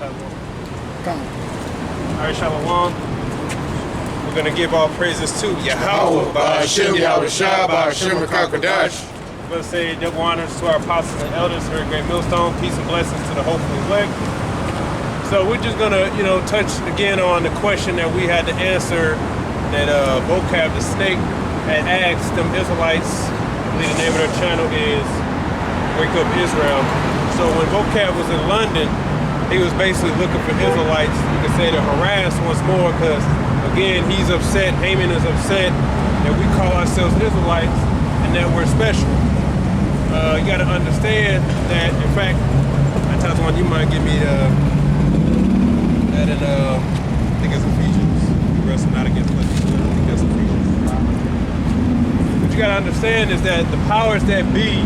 Alright, Shalom. We're going to give all praises to Yahweh, Ba'ashem, Yahweh Shah, Ba'ashem, Kakadash. We're going to say double honors to our apostles and elders here at Great Millstone. Peace and blessings to the hopeful elect. So we're just going to, touch again on the question that we had to answer that Vocab the Snake had asked them Israelites. I believe the name of their channel is Wake Up Israel. So when Vocab was in London, he was basically looking for Israelites, you could say, to harass once more, because again, he's upset, Haman is upset that we call ourselves Israelites and that we're special. You got to understand that, in fact, I tell one, you might give me that in, I think it's Ephesians. We wrestle not against flesh and blood. I think that's Ephesians. What you got to understand is that the powers that be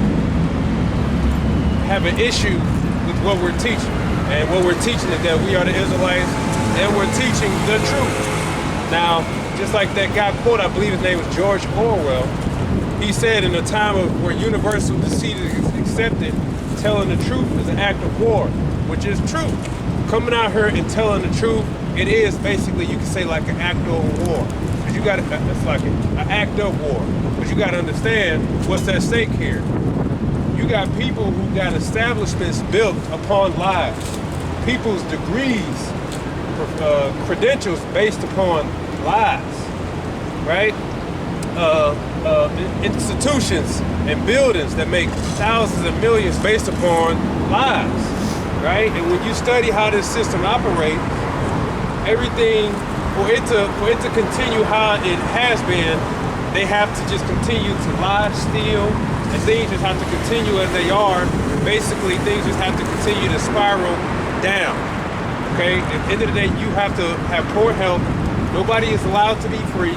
have an issue with what we're teaching. And what we're teaching is that we are the Israelites and we're teaching the truth. Now, just like that guy quote, I believe his name was George Orwell, he said in a time of where universal deceit is accepted, telling the truth is an act of war, which is true. Coming out here and telling the truth, it is basically, you can say, like an act of war. Because you got, it's like an act of war. But you got to understand what's at stake here. You got people who got establishments built upon lies. People's degrees, credentials based upon lies, right? Institutions and buildings that make thousands of millions based upon lies, right? And when you study how this system operates, everything for it to continue how it has been, they have to just continue to lie, steal, and things just have to continue as they are. Basically, things just have to continue to spiral down. Okay, at the end of the day, you have to have poor health. Nobody is allowed to be free.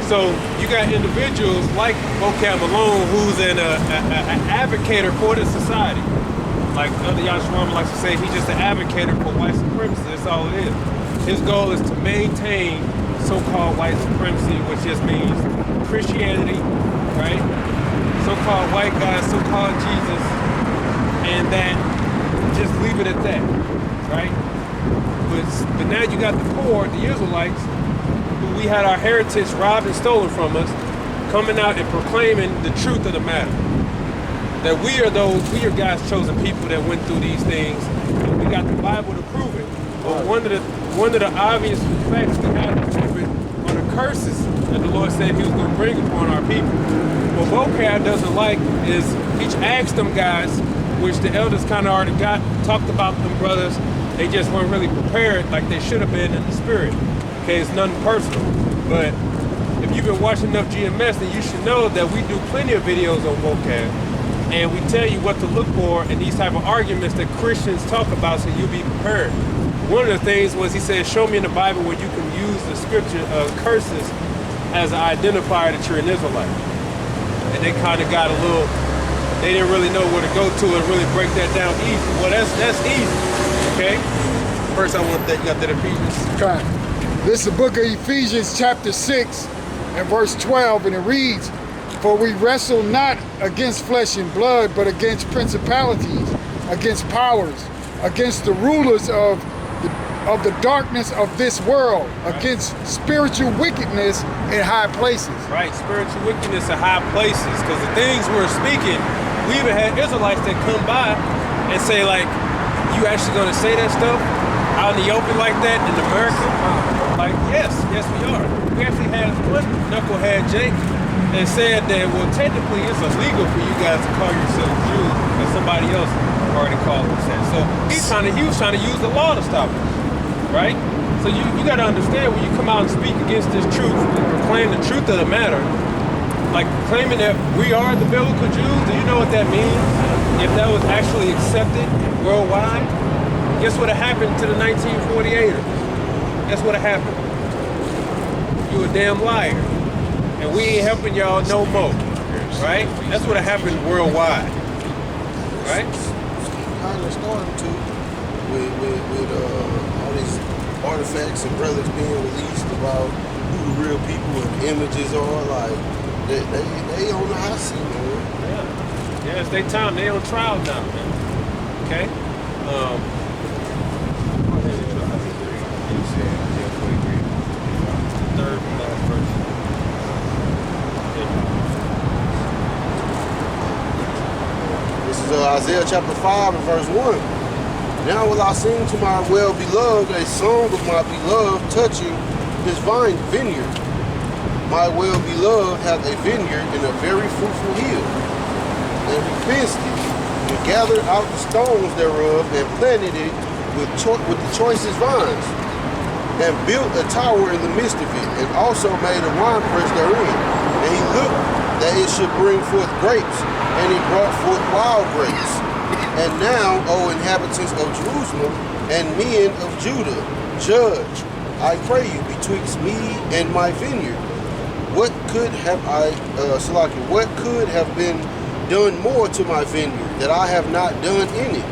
So you got individuals like Vocab Malone, who's an advocator for the society. Like other Yahshua likes to say, he's just an advocator for white supremacy. That's all it is. His goal is to maintain so-called white supremacy, which just means Christianity, right? So-called white guys, so-called Jesus, and that just leave it at that, right? But now you got the poor, the Israelites, who we had our heritage robbed and stolen from us, coming out and proclaiming the truth of the matter. That we are God's chosen people that went through these things, and we got the Bible to prove it. But one of the obvious facts we have to prove it are the curses that the Lord said he was going to bring upon our people. What Vocab doesn't like is he asked them guys, which the elders kind of already talked about them brothers. They just weren't really prepared like they should have been in the spirit. Okay, it's nothing personal. But if you've been watching enough GMS, then you should know that we do plenty of videos on Vocab. And we tell you what to look for in these type of arguments that Christians talk about, so you'll be prepared. One of the things was he said, show me in the Bible where you can use the scripture curses as an identifier that you're an Israelite. And they kind of got a little, they didn't really know where to go to and really break that down easy. Well, that's easy, okay? First, I want that, you got that Ephesians? Okay. This is the book of Ephesians chapter 6 and verse 12, and it reads, for we wrestle not against flesh and blood, but against principalities, against powers, against the rulers of the darkness of this world, right, against spiritual wickedness in high places. Right, spiritual wickedness in high places, because the things we're speaking, we even had Israelites that come by and say, like, you actually going to say that stuff out in the open like that in America? Like, yes, we are. We actually had one knucklehead, Jake, and said that, well, technically it's illegal for you guys to call yourselves Jews, and somebody else already called themselves. So he was trying to use the law to stop it, right? So you got to understand, when you come out and speak against this truth and proclaim the truth of the matter, like claiming that we are the biblical Jews, do you know what that means? If that was actually accepted worldwide, guess what happened to the 1948ers? Guess what happened? You a damn liar. And we ain't helping y'all no more, right? That's what happened worldwide, right? Kind of starting to, with all these artifacts and brothers being released about who the real people and images are. Like they on the hot seat, man. Yeah, it's their time. They on trial now, man. Okay. chapter 5 and verse 1. Now will I sing to my well-beloved a song of my beloved touching his vineyard. My well-beloved hath a vineyard in a very fruitful hill, and he fenced it, and gathered out the stones thereof, and planted it with the choicest vines, and built a tower in the midst of it, and also made a winepress therein. And he looked that it should bring forth grapes, and it brought forth wild grapes. And now, O inhabitants of Jerusalem, and men of Judah, judge, I pray you, betwixt me and my vineyard. What could have been done more to my vineyard that I have not done in it?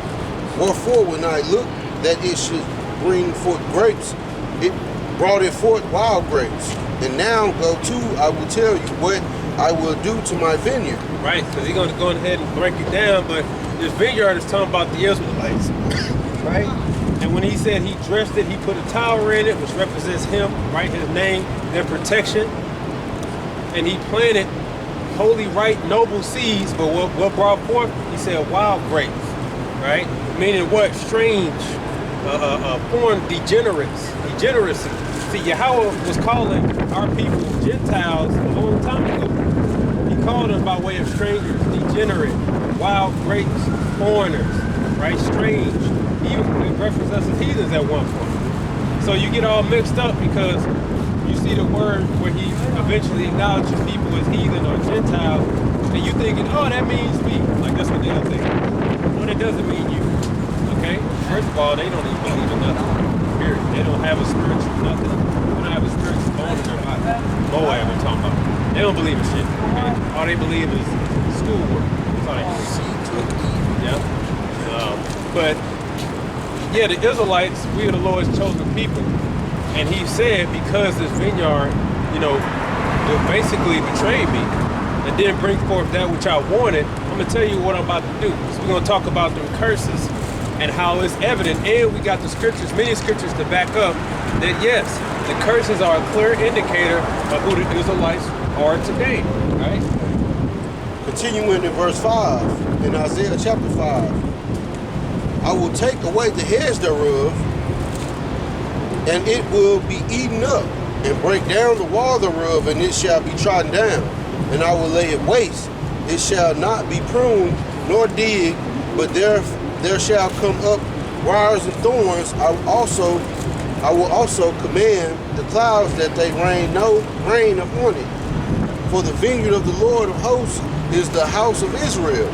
Wherefore, when I looked that it should bring forth grapes, it brought it forth wild grapes. And now go to, I will tell you what I will do to my vineyard. Right, because he's going to go ahead and break it down, but this vineyard is talking about the Israelites, right? And when he said he dressed it, he put a tower in it, which represents him, right? His name, their protection. And he planted holy, right, noble seeds, but what brought forth? He said wild grapes, right? Meaning what? Strange, foreign degeneracy. See, Yahweh was calling our people Gentiles a long time ago. He called them by way of strangers, degenerate, wild grapes, foreigners, right? Strange. Even referenced us as heathens at one point. So you get all mixed up because you see the word where he eventually acknowledges people as heathen or Gentiles, and you thinking, oh, that means me. Like that's what they'll think. Well, it doesn't mean you. Okay? First of all, they don't even believe in nothing. Period. They don't have a spiritual nothing. They don't have a spiritual bone in their body. Moab, we're talking about. They don't believe in shit. Okay? All they believe is schoolwork. That's all they believe. Yeah. But yeah, the Israelites, we are the Lord's chosen people. And he said, because this vineyard, it basically betrayed me and didn't bring forth that which I wanted, I'm going to tell you what I'm about to do. So we're going to talk about the curses and how it's evident. And we got the scriptures, many scriptures to back up that, yes, the curses are a clear indicator of who the Israelites are today, right? Continuing in verse 5, in Isaiah chapter 5, I will take away the heads thereof, and it will be eaten up, and break down the wall thereof, and it shall be trodden down. And I will lay it waste. It shall not be pruned nor digged, but there shall come up briars and thorns. I will also command the clouds that they rain no rain upon it. For the vineyard of the Lord of hosts is the house of Israel,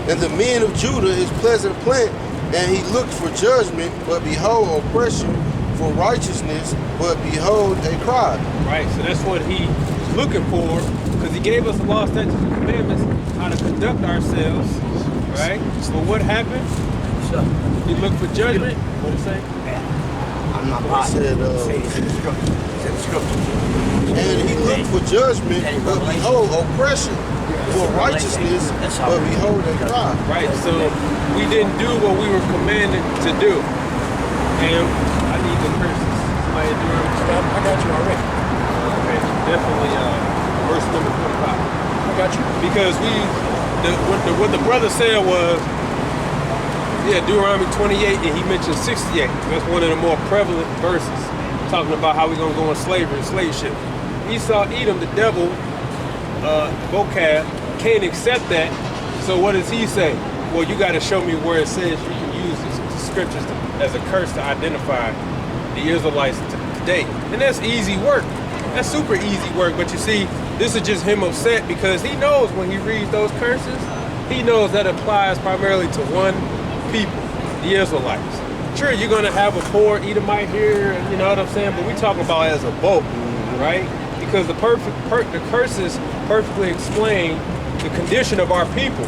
and the men of Judah is pleasant plant. And he looked for judgment, but behold, oppression, for righteousness, but behold, a cry. Right, so that's what he was looking for, because he gave us the law, statutes, and commandments, how to conduct ourselves, right? But what happened? He looked for judgment. What did he say? I'm not positive. Say the scripture. And he looked for judgment, but behold, oppression, for righteousness, but behold, a cry. Right, so we didn't do what we were commanded to do. And I need the curses. Somebody do it. I got you already. Okay, definitely verse number 45. I got you. Because what the brother said was, Deuteronomy 28, and he mentioned 68. That's one of the more prevalent verses, talking about how we're going to go in slavery, slave ship. Esau, Edom, the devil, vocab, can't accept that. So what does he say? Well, you got to show me where it says you can use the scriptures as a curse to identify the Israelites today. And that's easy work. That's super easy work. But you see, this is just him upset because he knows when he reads those curses, he knows that applies primarily to one people, the Israelites. Sure, you're going to have a poor Edomite here, you know what I'm saying? But we talking about as a bulk, right? Because the curses perfectly explain the condition of our people.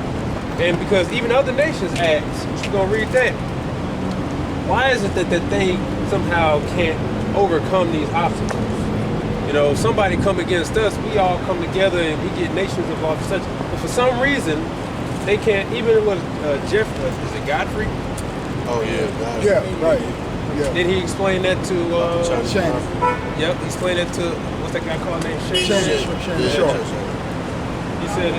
And because even other nations ask, we're going to read that. Why is it that they somehow can't overcome these obstacles? If somebody come against us, we all come together and we get nations involved. But for some reason, they can't. Even with Jeff, is it Godfrey? Oh yeah, Godfrey. Yeah, right. Yeah. Did he explain that to? Shane. Yep, he explained that to what's that guy called named Shane? Shane. Sure. He said,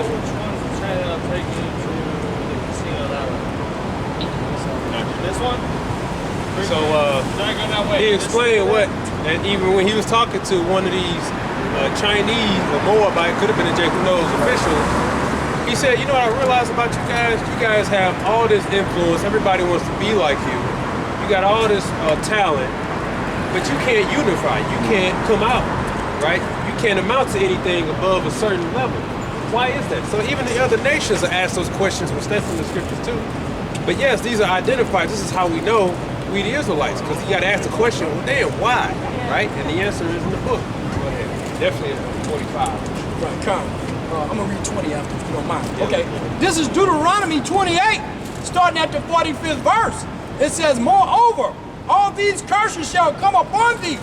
This one? So he explained what, and even when he was talking to one of these Chinese or Moabite, could have been a J, who knows, official, he said, you know what I realized about you guys? You guys have all this influence. Everybody wants to be like you. You got all this talent, but you can't unify. You can't come out, right? You can't amount to anything above a certain level. Why is that? So even the other nations are asked those questions, which that's in the scriptures too. But yes, these are identified. This is how we know we the Israelites, because you got to ask the question, well, damn, why? Right? And the answer is in the book. Go ahead. Definitely 45. Right, come. I'm going to read 20 after, if you don't mind. Yeah. Okay. This is Deuteronomy 28, starting at the 45th verse. It says, moreover, all these curses shall come upon thee,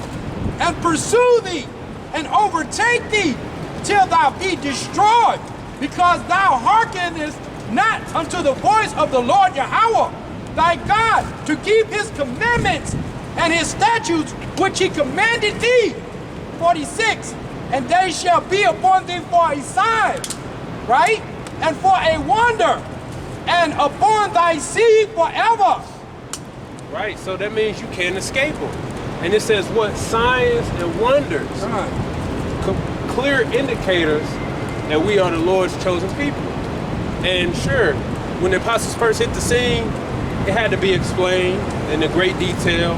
and pursue thee, and overtake thee, till thou be destroyed, because thou hearkenest not unto the voice of the Lord Yahweh, thy God, to keep his commandments and his statutes which he commanded thee. 46, and they shall be upon thee for a sign, right? And for a wonder, and upon thy seed forever. Right, so that means you can't escape them. And it says what? Signs and wonders. Clear indicators that we are the Lord's chosen people. And sure, when the apostles first hit the scene, it had to be explained in a great detail.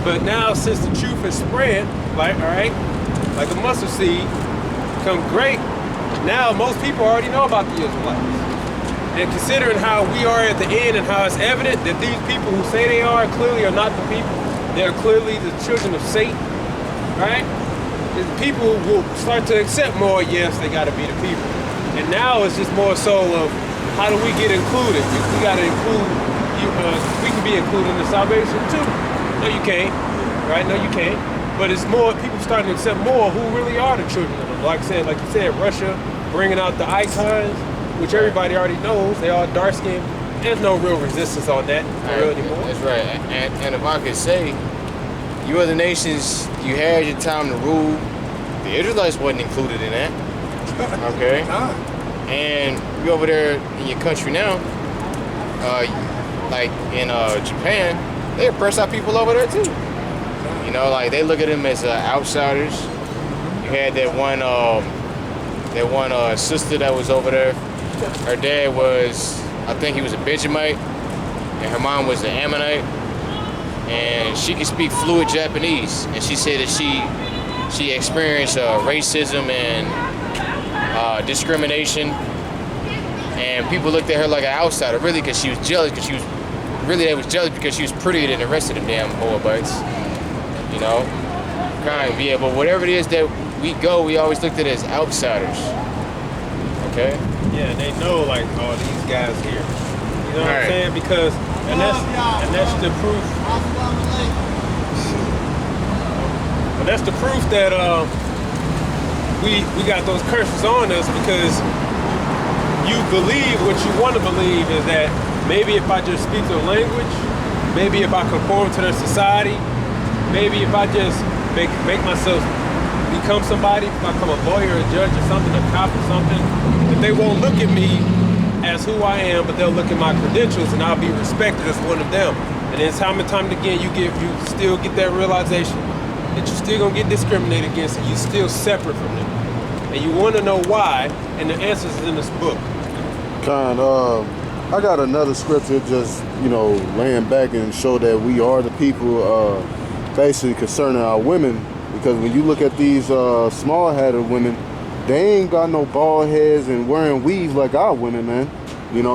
But now, since the truth has spread, like, all right, like a mustard seed, become great, now most people already know about the Israelites. And considering how we are at the end and how it's evident that these people who say they are clearly are not the people, they're clearly the children of Satan, right? The people will start to accept more, yes, they gotta be the people. And now it's just more so of how do we get included? We gotta include, we can be included in the salvation too. No, you can't, right? No, you can't. But it's more, people starting to accept more who really are the children of them. Like you said, Russia bringing out the icons, which everybody already knows, they all dark skinned. There's no real resistance on that for real anymore. That's right. And if I could say, you other nations, you had your time to rule. The Israelites wasn't included in that. Okay? And you over there in your country now, like in Japan, they oppress our people over there too. You know, like they look at them as outsiders. You had that one sister that was over there. Her dad was, I think he was a Benjamite, and her mom was an Ammonite, and she could speak fluent Japanese. And she said that she experienced racism and discrimination, and people looked at her like an outsider, really, because she was jealous. They was jealous because she was prettier than the rest of the damn Moabites. You know, kind of, yeah. But whatever it is that we go, we always looked at it as outsiders. Okay. Yeah, they know like all these guys here. You know what I'm saying? Because and that's the proof. And that's the proof that we got those curses on us, because you believe what you want to believe is that maybe if I just speak their language, maybe if I conform to their society, maybe if I just make myself become somebody, if I become a lawyer, a judge or something, a cop or something, that they won't look at me as who I am, but they'll look at my credentials and I'll be respected as one of them. And then time and time again, you still get that realization that you're still gonna get discriminated against and you're still separate from them. And you wanna know why, and the answers is in this book. I got another scripture just, laying back and show that we are the people basically concerning our women. Because when you look at these small-headed women, they ain't got no bald heads and wearing weaves like our women, man.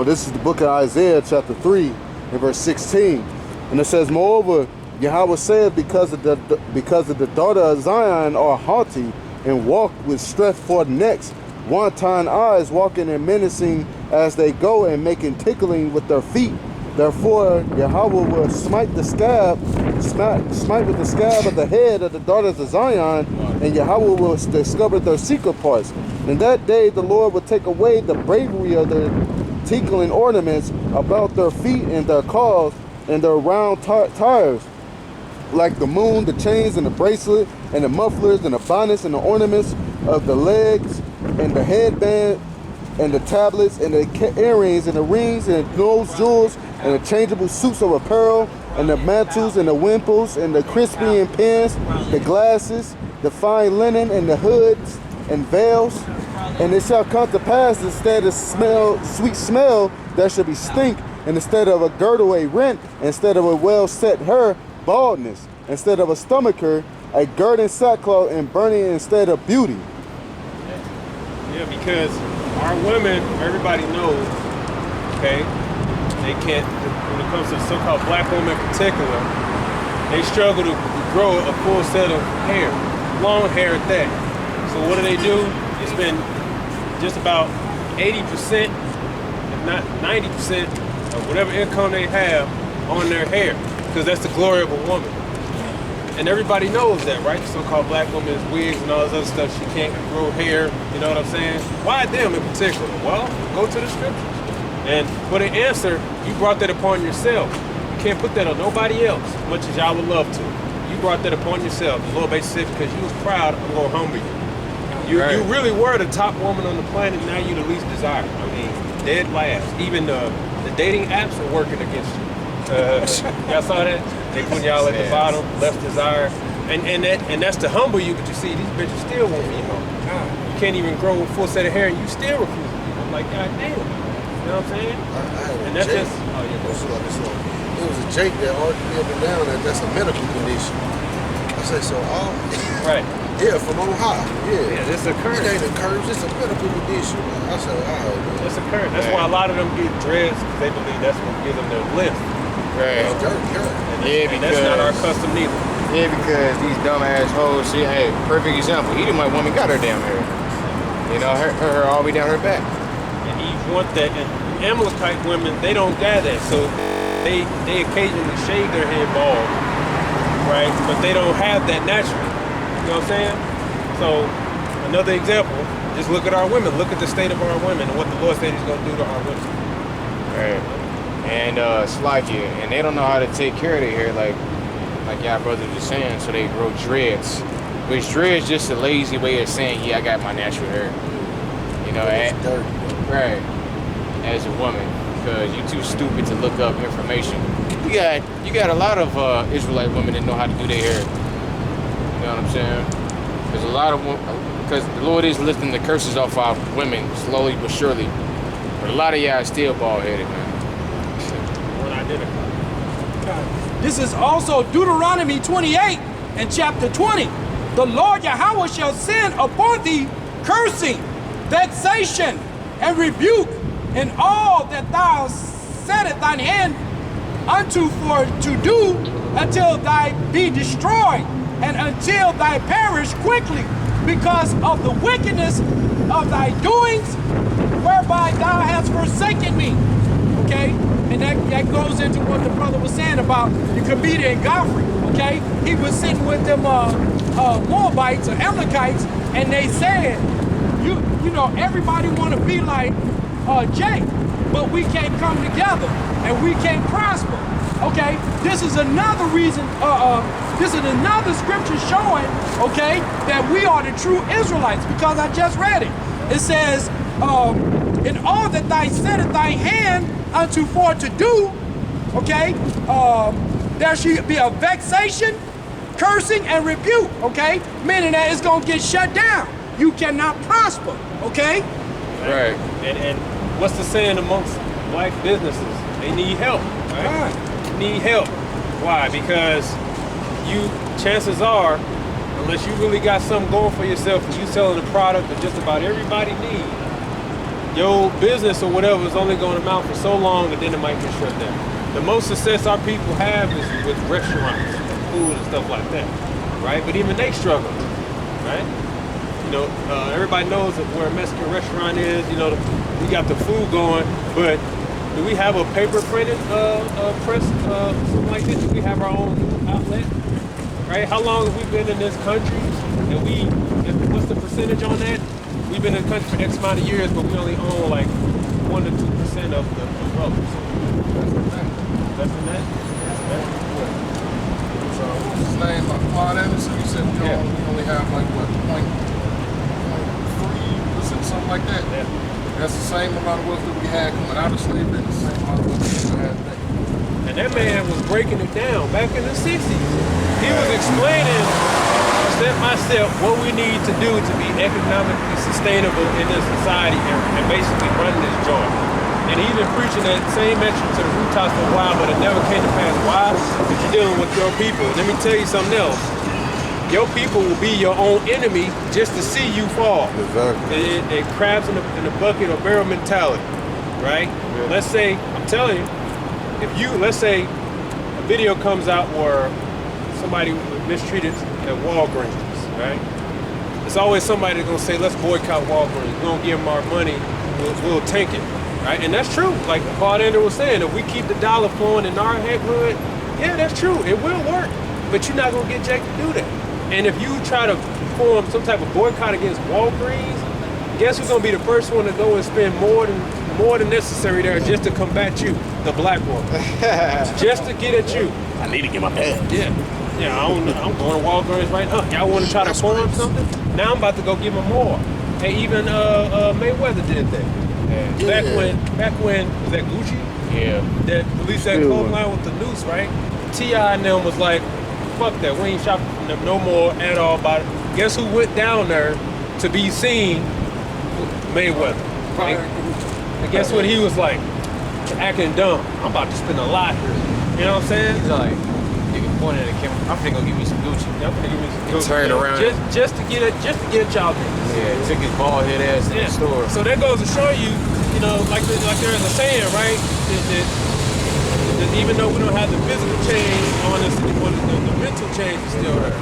This is the book of Isaiah, chapter 3, and verse 16. And it says, moreover, Yahweh said, because of the daughter of Zion are haughty and walk with stretched forth necks, wanton eyes, walking and menacing as they go, and making tickling with their feet. Therefore, Yahweh will smite with the scab of the head of the daughters of Zion, and Yahweh will discover their secret parts. In that day, the Lord will take away the bravery of their tinkling ornaments about their feet and their claws and their round tires, like the moon, the chains and the bracelet and the mufflers and the bonnets and the ornaments of the legs and the headband and the tablets and the earrings and the rings and those jewels and the changeable suits of apparel, and the mantles, and the wimples, and the crispy and pins, the glasses, the fine linen, and the hoods, and veils. And it shall come to pass, instead of sweet smell, there shall be stink, and instead of a girdle, a rent, instead of a well-set hair, baldness, instead of a stomacher, a girding sackcloth, and burning instead of beauty. Yeah, because our women, everybody knows, okay, they can't, when it comes to so-called black women in particular, they struggle to grow a full set of hair, long hair at that. So what do? They spend just about 80%, if not 90%, of whatever income they have on their hair, because that's the glory of a woman. And everybody knows that, right? The so-called black woman's wigs and all this other stuff, she can't grow hair, you know what I'm saying? Why them in particular? Well, go to the scriptures. And for the answer, you brought that upon yourself. You can't put that on nobody else, as much as y'all would love to. You brought that upon yourself. The Lord basically said, because you was proud, I'm gonna humble you. You really were the top woman on the planet, now you the least desired. I mean, dead last. Even the dating apps are working against you. Y'all saw that? They put y'all at the bottom, left desired. And that's to humble you, but you see, these bitches still won't be humble. You can't even grow a full set of hair and you still refuse. I'm like, God damn. You know what I'm saying? And that's just, it was a Jake that argued me up and down that that's a medical condition. I say, so all right. Yeah, from on high. Yeah, it's a curse. It ain't a curse, it's a medical condition. I said, all right, man. It's a curse. That's why a lot of them get dreads, because they believe that's what gives them their lift. Right. Yeah, because that's not our custom neither. Yeah, because these dumb assholes see, hey, perfect example. Edomite woman got her damn hair. You know, her all the way down her back. And Eve want that. And Amalekite women, they don't got that. So they occasionally shave their head bald, right? But they don't have that naturally. You know what I'm saying? So another example, just look at our women. Look at the state of our women and what the Lord said he's going to do to our women. Right. And Slakia, and they don't know how to take care of their hair like y'all brothers were saying, so they grow dreads. Which dreads just a lazy way of saying, yeah, I got my natural hair. You know, right. As a woman, because you're too stupid to look up information. You got a lot of Israelite women that know how to do their hair. You know what I'm saying? There's a lot of because the Lord is lifting the curses off our women slowly but surely. But a lot of y'all still bald-headed, man. This is also Deuteronomy 28 and chapter 20. The Lord Yahweh shall send upon thee cursing, vexation, and rebuke in all that thou settest thine hand unto for to do, until thy be destroyed, and until thy perish quickly, because of the wickedness of thy doings, whereby thou hast forsaken me. Okay? And that goes into what the brother was saying about the comedian Godfrey, okay? He was sitting with them Moabites or Amalekites, and they said, you know, everybody want to be like Jake, but we can't come together, and we can't prosper, okay? This is another reason, this is another scripture showing, okay, that we are the true Israelites, because I just read it. It says, in all that thou settest thy hand unto for to do, okay, there should be a vexation, cursing, and rebuke, okay, meaning that it's gonna get shut down. You cannot prosper, okay? Right. And what's the saying amongst black businesses? They need help, right? Need help. Why? Because chances are, unless you really got something going for yourself and you selling a product that just about everybody needs, your business or whatever is only going to amount for so long, and then it might get shut down. The most success our people have is with restaurants and food and stuff like that, right? But even they struggle, right? You know, everybody knows that where a Mexican restaurant is, you know, we got the food going, but do we have a paper printed press, something like this? Do we have our own outlet, right? How long have we been in this country? And what's the percentage on that? We've been in the country for X amount of years, but we only own like 1 to 2% of the umbrellas. Less than that? So what's his name? Like Claude Anderson? You said we only have like what, 0.3%, something like that? Yeah. That's the same amount of wealth that we had coming out of slavery, and the same amount of wealth that we had today. that man was breaking it down back in the 60s. He was explaining step by step what we need to do to be economically sustainable in this society and basically running this joint. And he's been preaching that same message to the rooftops for a while, but it never came to pass. Why? Because you're dealing with your people. Let me tell you something else. Your people will be your own enemy just to see you fall. Exactly. It crabs in the bucket or barrel mentality, right? Yeah. Let's say, I'm telling you, let's say a video comes out where somebody was mistreated at Walgreens, right? It's always somebody that's gonna say, let's boycott Walgreens. We're gonna give them our money, we'll tank it, right? And that's true. Like Paul Ender was saying, if we keep the dollar flowing in our neighborhood, yeah, that's true. It will work, but you're not gonna get Jake to do that. And if you try to form some type of boycott against Walgreens, guess who's gonna be the first one to go and spend more than necessary there just to combat you, the black woman, just to get at you. I need to get my bag. Yeah, I'm going to Walgreens right now. Y'all want to try to form something? Now I'm about to go give them more. And even Mayweather did that. Yeah. Back when was that Gucci? Yeah. That released that clothesline with the noose, right? T.I. and them was like, fuck that, we ain't shopping from them no more at all. But guess who went down there to be seen? Mayweather. And guess what he was like? Acting dumb. I'm about to spend a lot here. You know what I'm saying? He's like, nigga pointed at the camera. I'm finna go give me some Gucci. I'm finna give me some Gucci. Turn around. Just to get y'all niggas. Yeah, took his bald head ass to the store. So that goes to show you, you know, like there's a saying, right? That even though we don't have the physical change on us, the mental change is still there.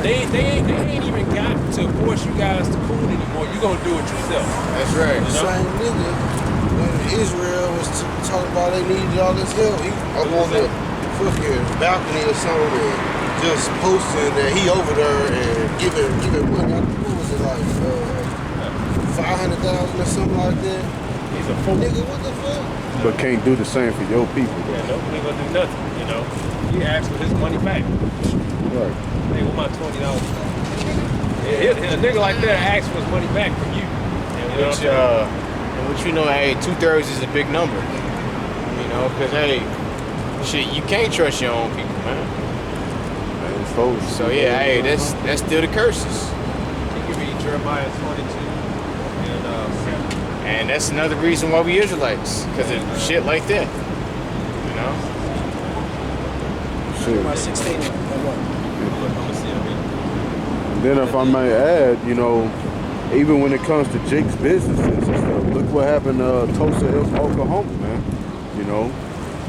They ain't even got to force you guys to cool anymore. You're gonna do it yourself. That's right. The same nigga, when Israel was talking about they needed all this help, he up on the fucking balcony or something and just posting that he over there and giving money. What was it like? 500,000 or something like that. He's a fool. Nigga, what the fuck? But can't do the same for your people. Yeah, no, he ain't gonna do nothing. You know, he asked for his money back. Right. Hey, with my $20. A nigga like that asks for his money back from you. But you know, hey, 2/3 is a big number. You know, because hey, shit, you can't trust your own people, man. So yeah, hey, that's still the curses. You can read Jeremiah 22, and that's another reason why we Israelites, because of shit like that. You know. Shit. 16. And then if I may add, you know, even when it comes to Jake's businesses and stuff, look what happened to Tulsa, Oklahoma, man. You know,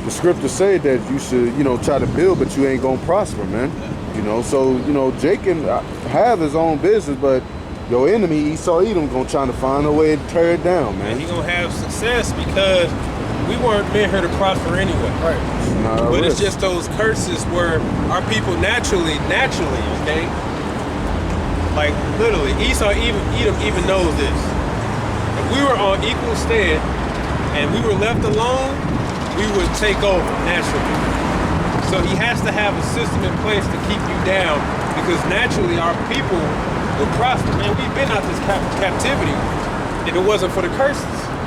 the scriptures say that you should, you know, try to build, but you ain't gonna prosper, man. You know, so, you know, Jake can have his own business, but your enemy, Esau Edom, gonna try to find a way to tear it down, man. And he gonna have success because we weren't meant here to prosper anyway. Right. But it's just those curses where our people naturally, okay? Like literally, Esau Edom even knows this. If we were on equal stand and we were left alone, we would take over naturally. So he has to have a system in place to keep you down because naturally our people would prosper. Man, we've been out this captivity if it wasn't for the curses.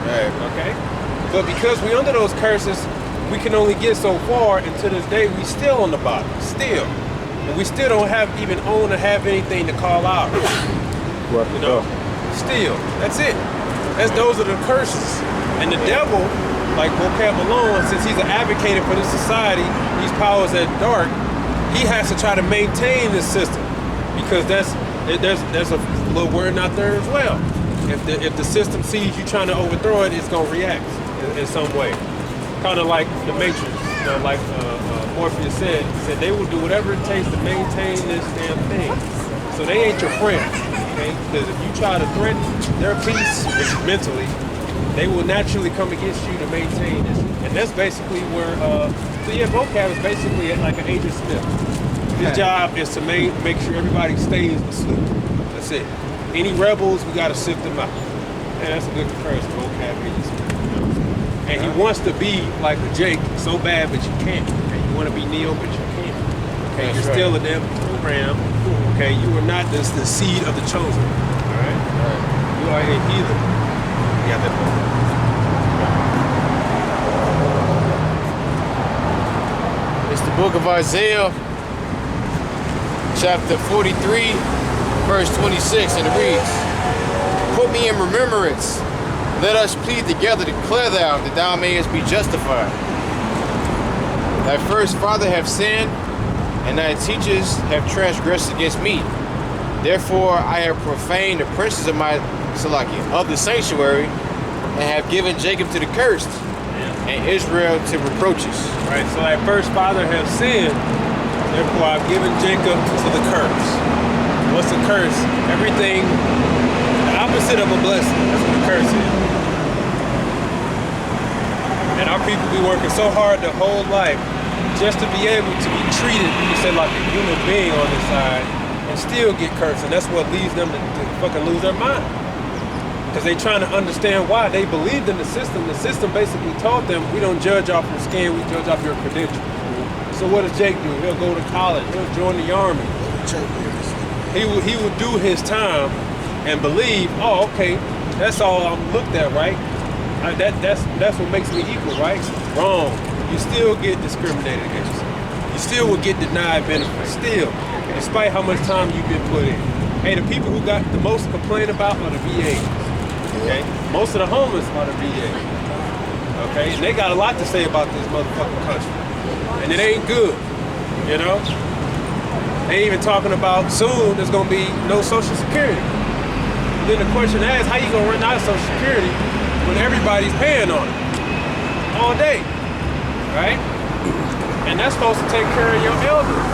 Right. Okay? But because we're under those curses, we can only get so far, and to this day, we still on the bottom. Still. And we still don't have anything to call out. Right. You know? Still. That's it. Those are the curses. And the devil, like Vocab Malone, since he's an advocate for this society, these powers that dark, he has to try to maintain this system. Because there's a little word out there as well. If the system sees you trying to overthrow it, it's gonna react in some way. Kind of like the Matrix, you know, like Morpheus said. He said they will do whatever it takes to maintain this damn thing. So they ain't your friend, okay? Because if you try to threaten their peace, which is mentally, they will naturally come against you to maintain this. And that's basically where, so yeah, vocab is basically like an Agent Smith. His job is to make sure everybody stays asleep. That's it. Any rebels, we gotta sift them out. And that's a good comparison, vocab Agent Smith. And he wants to be like a Jake so bad, but you can't. Okay? You want to be Neo, but you can't. Okay, you're still a damn program. Okay, you are not the seed of the chosen. All right? You are a heathen. You got that point. book of Isaiah, chapter 43, verse 26, and it reads, "Put me in remembrance. Let us plead together, declare thou, that thou mayest be justified. Thy first father have sinned, and thy teachers have transgressed against me. Therefore I have profaned the princes of the sanctuary, and have given Jacob to the cursed, and Israel to reproaches." Right, so that first father have sinned, therefore I've given Jacob to the curse. What's the curse? Everything, the opposite of a blessing. That's what the curse is. And our people be working so hard their whole life just to be able to be treated, you say, like a human being on this side, and still get cursed. And that's what leads them to fucking lose their mind. Because they trying to understand why. They believed in the system. The system basically taught them, we don't judge off your skin, we judge off your credentials. So what does Jake do? He'll go to college, he'll join the army. He will do his time and believe, oh, okay, that's all I'm looked at, right? That's what makes me equal, right? Wrong. You still get discriminated against. You still will get denied benefits, still, despite how much time you've been put in. Hey, the people who got the most complained about are the VAs. Okay? Most of the homeless are the VAs. Okay? And they got a lot to say about this motherfucking country. And it ain't good, you know? They even talking about soon there's gonna be no Social Security. Then the question is, how you gonna run out of Social Security when everybody's paying on it all day, right? And that's supposed to take care of your elders.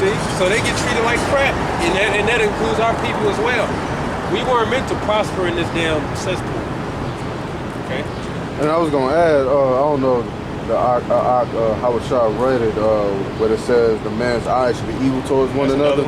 See, so they get treated like crap, and that includes our people as well. We weren't meant to prosper in this damn cesspool. Okay. And I was gonna add, I don't know, how Shah read it, where it says the man's eyes should be evil towards one another.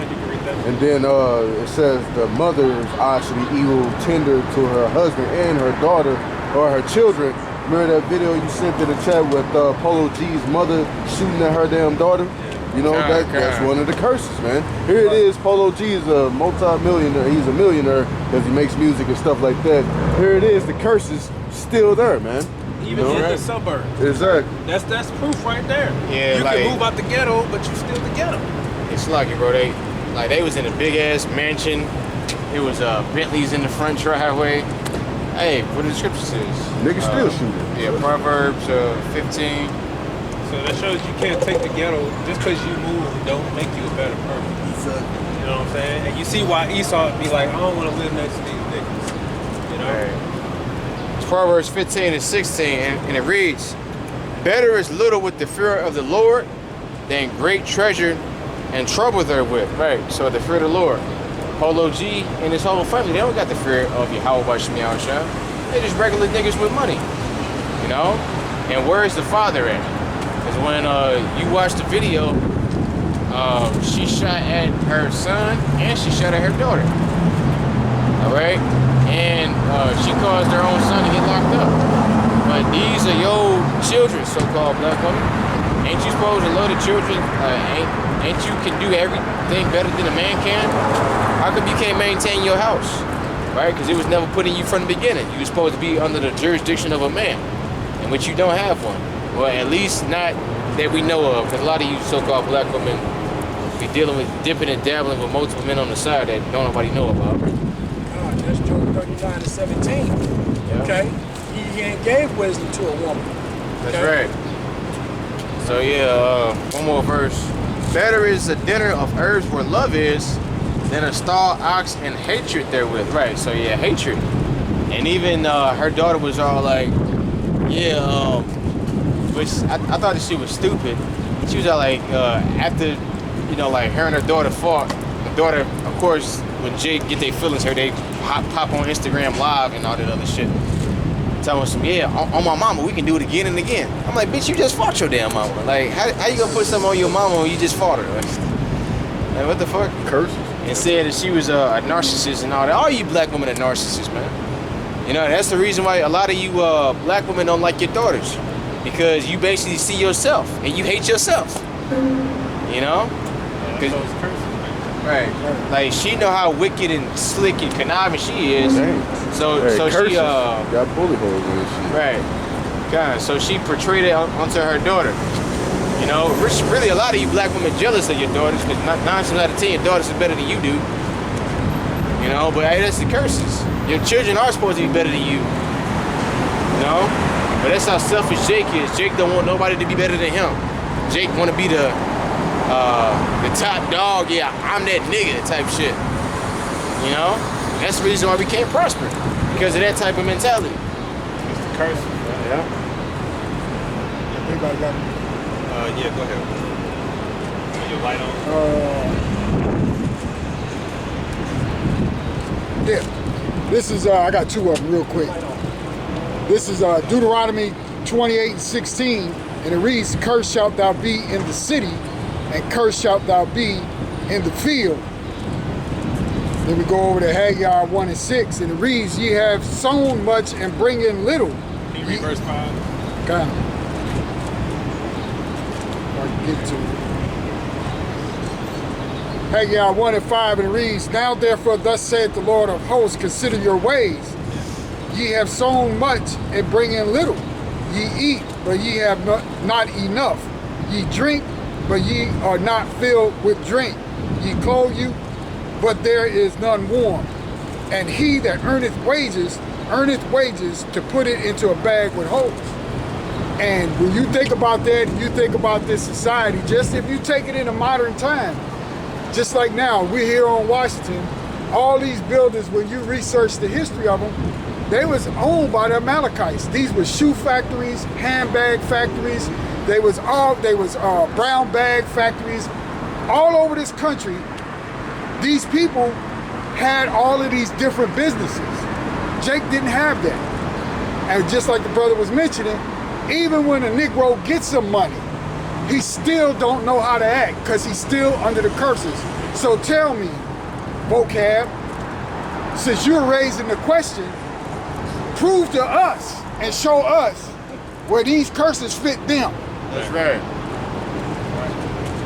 And then it says the mother's eyes should be evil tender to her husband and her daughter or her children. Remember that video you sent in the chat with Polo G's mother shooting at her damn daughter? You know, that's one of the curses, man. Here it is, Polo G is a multi-millionaire. He's a millionaire because he makes music and stuff like that. Here it is, the curse is still there, man. Even in the suburbs. Exactly. That's proof right there. Yeah, you like, can move out the ghetto, but you still the ghetto. It's lucky, bro. They was in a big ass mansion. It was Bentleys in the front driveway. Hey, what the scripture says? Niggas still shooting. Yeah, Proverbs 15. So that shows you can't take the ghetto just because you move. Don't make you a better person. You know what I'm saying? And you see why Esau be like, I don't want to live next to these niggas. You know. Right. It's Proverbs 15 and 16, and it reads, "Better is little with the fear of the Lord than great treasure and trouble therewith." Right. So the fear of the Lord. Polo G and his whole family, they don't got the fear of Yahweh Shemiah Shah. They're just regular niggas with money. You know? And where is the father at? Because when you watch the video, she shot at her son and she shot at her daughter. Alright? And she caused her own son to get locked up. But these are your children, so-called black women. Ain't you supposed to love the children? Ain't you can do everything better than a man can? How come you can't maintain your house? Right? Because it was never put in you from the beginning. You were supposed to be under the jurisdiction of a man, in which you don't have one. Well, at least not that we know of, because a lot of you so-called black women be dealing with dipping and dabbling with multiple men on the side that don't nobody know about. That's Job 39 and 17. Yeah. Okay? He ain't gave wisdom to a woman. That's right. So yeah, one more verse. "Better is a dinner of herbs where love is than a stalled ox and hatred therewith." Right, so yeah, hatred. And even her daughter was all like, yeah, which I thought this shit was stupid. She was all like, after, you know, like her and her daughter fought, the daughter, of course, when Jake get their feelings hurt, they pop on Instagram live and all that other shit. Telling some, yeah, on my mama, we can do it again and again. I'm like, bitch, you just fought your damn mama. Like, how you gonna put something on your mama when you just fought her? Like what the fuck? Curses. And said that she was a narcissist and all that. All you black women are narcissists, man. You know, that's the reason why a lot of you black women don't like your daughters. Because you basically see yourself and you hate yourself. You know? Right. Like, she know how wicked and slick and conniving she is. So she got bully holes in shit. Right. God, so she portrayed it onto her daughter. You know, really a lot of you black women jealous of your daughters because 9 times out of 10 your daughters are better than you do. You know, but hey, that's the curses. Your children are supposed to be better than you. You know? But that's how selfish Jake is. Jake don't want nobody to be better than him. Jake want to be the top dog. Yeah, I'm that nigga type shit. You know? That's the reason why we can't prosper. Because of that type of mentality. It's the curse. Yeah. Anybody got Yeah, go ahead. Your light on? Yeah. This is, I got two of them real quick. This is Deuteronomy 28:16, and it reads, "Cursed shalt thou be in the city, and cursed shalt thou be in the field." Then we go over to Haggai 1:6, and it reads, "Ye have sown much and bring in little." Can you read verse 5? Kind of. I can get to it. Haggai 1:5, and it reads, "Now therefore thus saith the Lord of hosts, consider your ways. Ye have sown much and bring in little. Ye eat, but ye have not enough. Ye drink, but ye are not filled with drink. Ye clothe you, but there is none warm. And he that earneth wages to put it into a bag with holes." And when you think about that, and you think about this society, just if you take it in a modern time, just like now, we're here on Washington, all these buildings, when you research the history of them, they was owned by the Amalekites. These were shoe factories, handbag factories. They was brown bag factories. All over this country, these people had all of these different businesses. Jake didn't have that. And just like the brother was mentioning, even when a Negro gets some money, he still don't know how to act because he's still under the curses. So tell me, vocab, since you're raising the question, prove to us and show us where these curses fit them. That's right.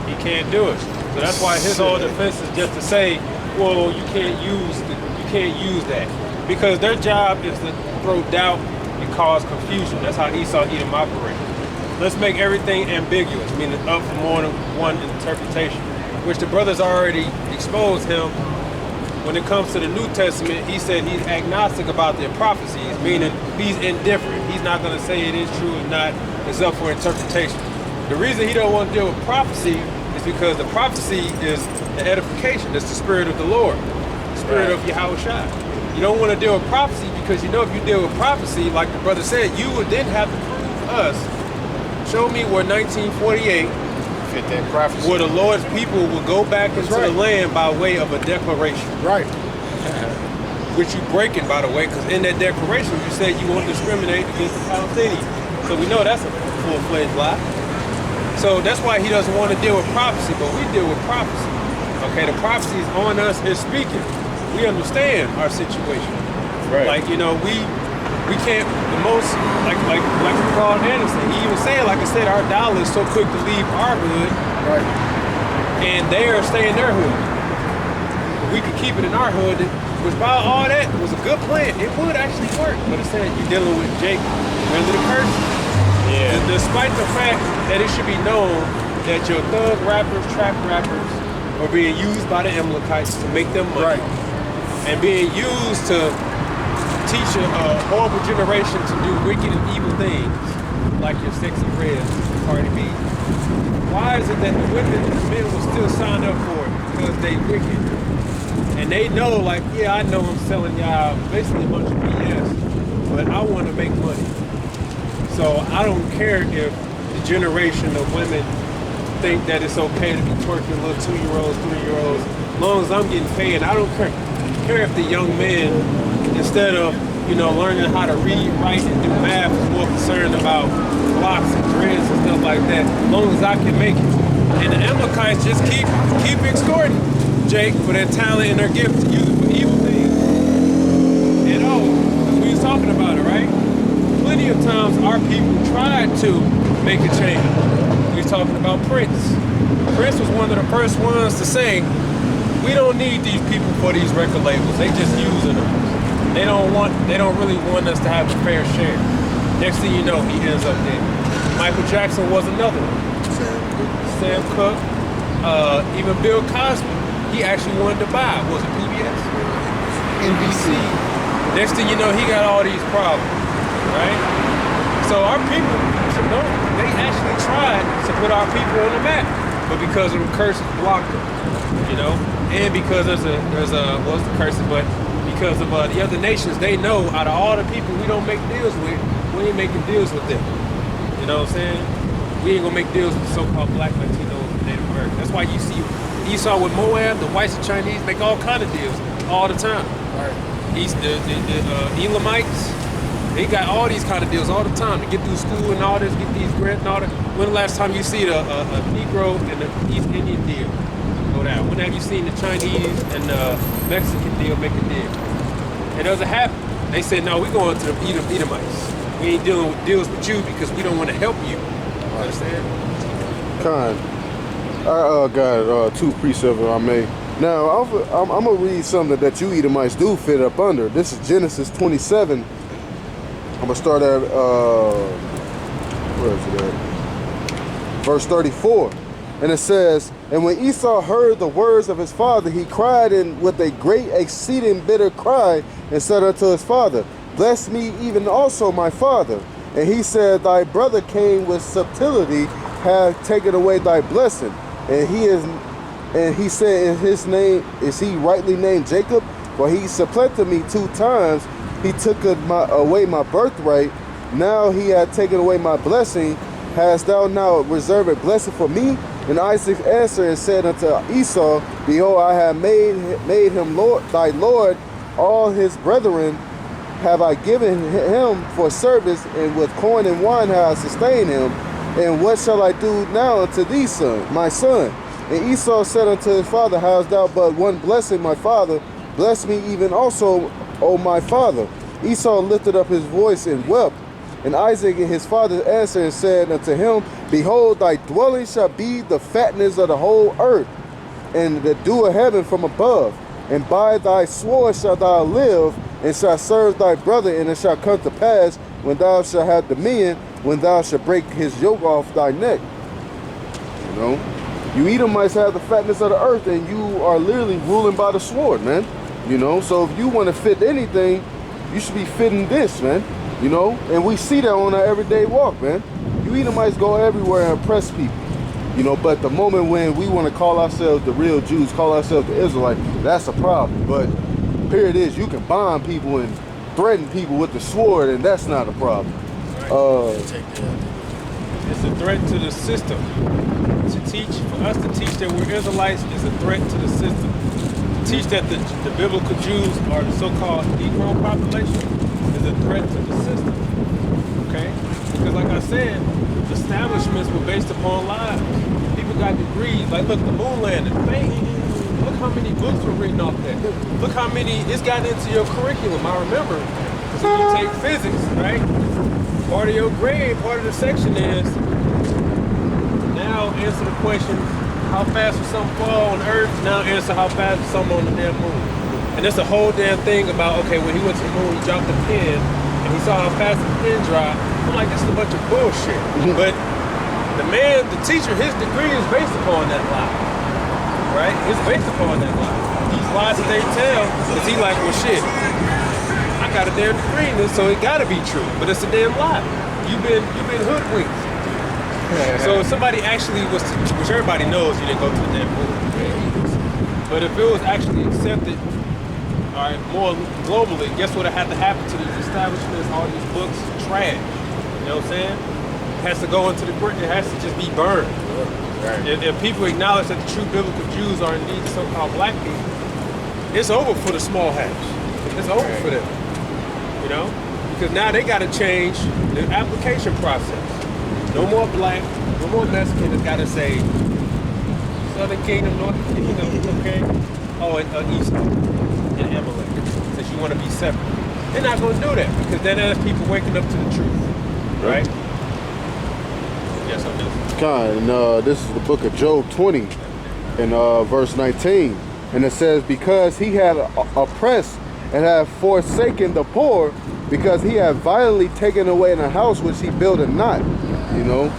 He can't do it. So that's why his whole defense is just to say, well, you can't use that. Because their job is to throw doubt and cause confusion. That's how Esau Edom operates. Let's make everything ambiguous, meaning up for more than one interpretation, which the brothers already exposed him. When it comes to the New Testament, he said he's agnostic about their prophecies, meaning he's indifferent. He's not going to say it is true or not. It's up for interpretation. The reason he don't want to deal with prophecy is because the prophecy is the edification. It's the spirit of the Lord, the spirit of Yahushua. You don't want to deal with prophecy because you know if you deal with prophecy, like the brother said, you would then have to prove us. Show me where 1948 Fit that prophecy. where the Lord's people will go back into the land by way of a declaration. Right. Which you breaking, by the way, because in that declaration you said you won't discriminate against the Palestinians. So we know that's a full-fledged lie. So that's why he doesn't want to deal with prophecy, but we deal with prophecy. Okay, the prophecy is on us and speaking. We understand our situation. Right. Like, you know, we can't, the most, like Carl Anderson, he even said, like I said, our dollar is so quick to leave our hood, Right. and they are staying in their hood. We could keep it in our hood, which by all that was a good plan. It would actually work, but it said you're dealing with Jake under the curse. Yeah. And despite the fact that it should be known that your thug rappers, trap rappers, are being used by the Amalekites to make them money. Right. And being used to teach a horrible generation to do wicked and evil things, like your sexy red Cardi B. Why is it that the women and the men will still sign up for it? Because they wicked. And they know, like, yeah, I know I'm selling y'all basically a bunch of BS, but I want to make money. So I don't care if the generation of women think that it's okay to be twerking little 2-year-olds, 3-year-olds, as long as I'm getting paid. I don't care if the young men, instead of, you know, learning how to read, write, and do math, is more concerned about blocks and dreads and stuff like that, as long as I can make it. And the Amalekites just keep extorting Jake for their talent and their gift to use it for evil things. And we was talking about it, right? Plenty of times our people tried to make a change. We was talking about Prince. Prince was one of the first ones to say, we don't need these people for these record labels. They just using us. They don't really want us to have a fair share. Next thing you know, he ends up dead. Michael Jackson was another one. Sam Cooke, even Bill Cosby, he actually wanted to buy. Was it PBS? NBC. Next thing you know, he got all these problems, right? So our people, they actually tried to put our people on the map, but because of the curses blocked them, you know? And because there's a what's the curses, but because of the other nations, they know out of all the people we don't make deals with, we ain't making deals with them. You know what I'm saying? We ain't gonna make deals with so-called black, Latinos, and Native Americans. That's why you see Esau with Moab, the whites and Chinese make all kind of deals all the time. Right. The Elamites, they got all these kind of deals all the time to get through school and all this, get these grants and all that. When the last time you see a Negro and the East Indian deal go down? When have you seen the Chinese and the Mexican deal make a deal? It doesn't happen. They said, no, we're going to the Edomites. We ain't dealing with deals with you because we don't want to help you. Understand? Kind. I got 2 precepts I made. Now, I'm going to read something that you Edomites do fit up under. This is Genesis 27. I'm going to start at, where is it at? Verse 34. And it says, and when Esau heard the words of his father, he cried with a great exceeding bitter cry and said unto his father, bless me even also my father. And he said, thy brother came with subtlety, hath taken away thy blessing. And he said, in his name, is he rightly named Jacob? For he supplanted me 2 times. He took away my birthright. Now he hath taken away my blessing. Hast thou now reserved a blessing for me? And Isaac answered and said unto Esau, behold, I have made him Lord, thy Lord. All his brethren have I given him for service, and with corn and wine have I sustained him. And what shall I do now unto thee, son, my son? And Esau said unto his father, hast thou but one blessing, my father? Bless me even also, O my father. Esau lifted up his voice and wept. And Isaac and his father answered and said unto him, behold, thy dwelling shall be the fatness of the whole earth, and the dew of heaven from above. And by thy sword shalt thou live, and shalt serve thy brother. And it shall come to pass, when thou shalt have dominion, when thou shalt break his yoke off thy neck. You know, you Edomites have the fatness of the earth, and you are literally ruling by the sword, man. You know, so if you want to fit anything, you should be fitting this, man. You know, and we see that on our everyday walk, man. You Edomites go everywhere and oppress people. You know, but the moment when we want to call ourselves the real Jews, call ourselves the Israelites, that's a problem. But here it is, you can bind people and threaten people with the sword, and that's not a problem. It's a threat to the system. For us to teach that we're Israelites is a threat to the system. To teach that the biblical Jews are the so-called Negro population is a threat to the system, okay? Because like I said, the establishments were based upon lies. People got degrees, like look, the moon landing, fake. Look how many books were written off that. Look how many, it's got into your curriculum, I remember. So you take physics, right? Part of your grade, part of the section is, now answer the question, how fast will something fall on Earth? Now answer how fast will something on the damn moon. And it's a whole damn thing about, okay, when he went to the moon, he dropped the pin, and he saw how fast the pin dropped. I'm like, this is a bunch of bullshit. But the man, the teacher, his degree is based upon that lie, right? It's based upon that lie. These lies that they tell, because he like, well, shit, I got a damn degree in this, so it gotta be true. But it's a damn lie. You've been hoodwinked. So if somebody actually was to, which everybody knows you didn't go to the damn moon, but if it was actually accepted, all right, more globally, guess what had to happen to these establishments, all these books, trash. You know what I'm saying? It has to go into the brick, it has to just be burned. Right. If people acknowledge that the true biblical Jews are indeed so-called black people, it's over for the small hats. It's over for them. You know? Because now they gotta change the application process. No more black, no more Mexican, it's gotta say Southern Kingdom, Northern Kingdom, okay? Oh, and East and Amalek, since you want to be separate. They're not going to do that because then there's people waking up to the truth, right? Yes, I'm listening. And this is the book of Job 20 and verse 19. And it says, because he had oppressed and have forsaken the poor, because he had violently taken away in a house which he builded not. You know,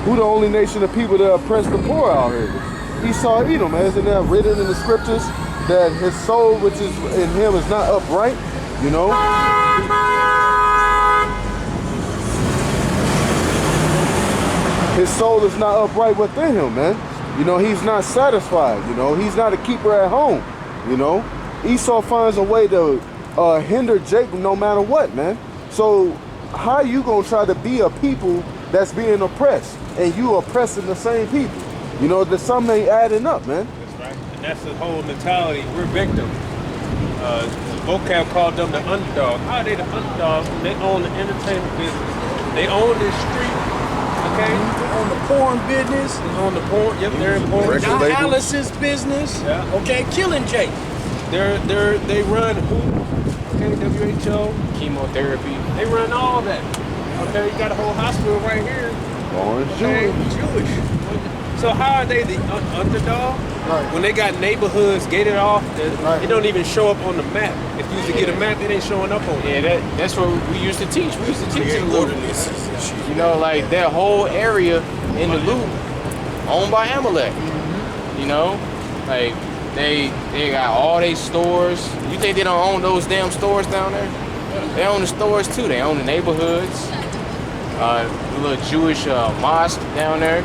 Who the only nation of people that oppress the poor out here? Esau, Edom, man. Isn't that written in the scriptures that his soul, which is in him, is not upright? You know? His soul is not upright within him, man. You know, he's not satisfied. You know, he's not a keeper at home. You know, Esau finds a way to hinder Jacob no matter what, man. So how you gonna try to be a people that's being oppressed and you oppressing the same people? You know, there's something ain't adding up, man. That's right. And that's the whole mentality. We're victims. Vocab called them the underdog. How are they the underdogs when they own the entertainment business? They own this street, okay? They own the porn business. They own the porn. Yep, they're in porn. Dialysis business. Yeah. Okay, killing Jake. They run who? Okay, WHO. Chemotherapy. They run all that. Okay, you got a whole hospital right here. Orange Okay, Jewish. So how are they the underdog? Right. When they got neighborhoods gated off, Right. it don't even show up on the map. If you used to get a map, it ain't showing up on it. Yeah, that's what we used to teach. We used to teach in Loop. ordinances and shit. You know, like that whole area in the Loop owned by Amalek. You know, like they got all their stores. You think they don't own those damn stores down there? They own the stores too. They own the neighborhoods. The little Jewish mosque down there.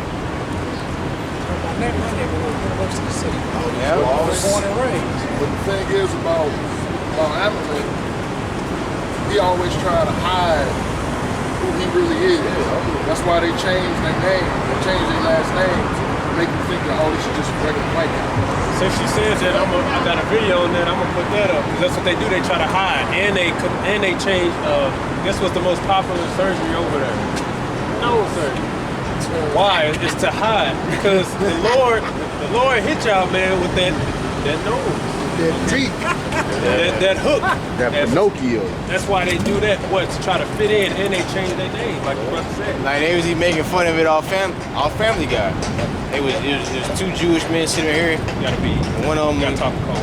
My neighborhood, University City. Yeah. I was born and raised. But the thing is about Amalek, he always try to hide who he really is. That's why they changed their name. They changed their last names to make you think that, oh, this is just a regular white guy. Since she says that, I got a video on that. I'm gonna put that up because that's what they do. They try to hide, and they change. Guess what's the most popular surgery over there? Nose surgery. Why? It's to hide because the Lord hit y'all, man, with that nose, That beak. that hook. That And Pinocchio. that's why they do that. What, to try to fit in, and they change their name, like the brother said. Like they was even making fun of it off Family Guy. It was two Jewish men sitting here. You gotta be. One of them. You gotta talk cold.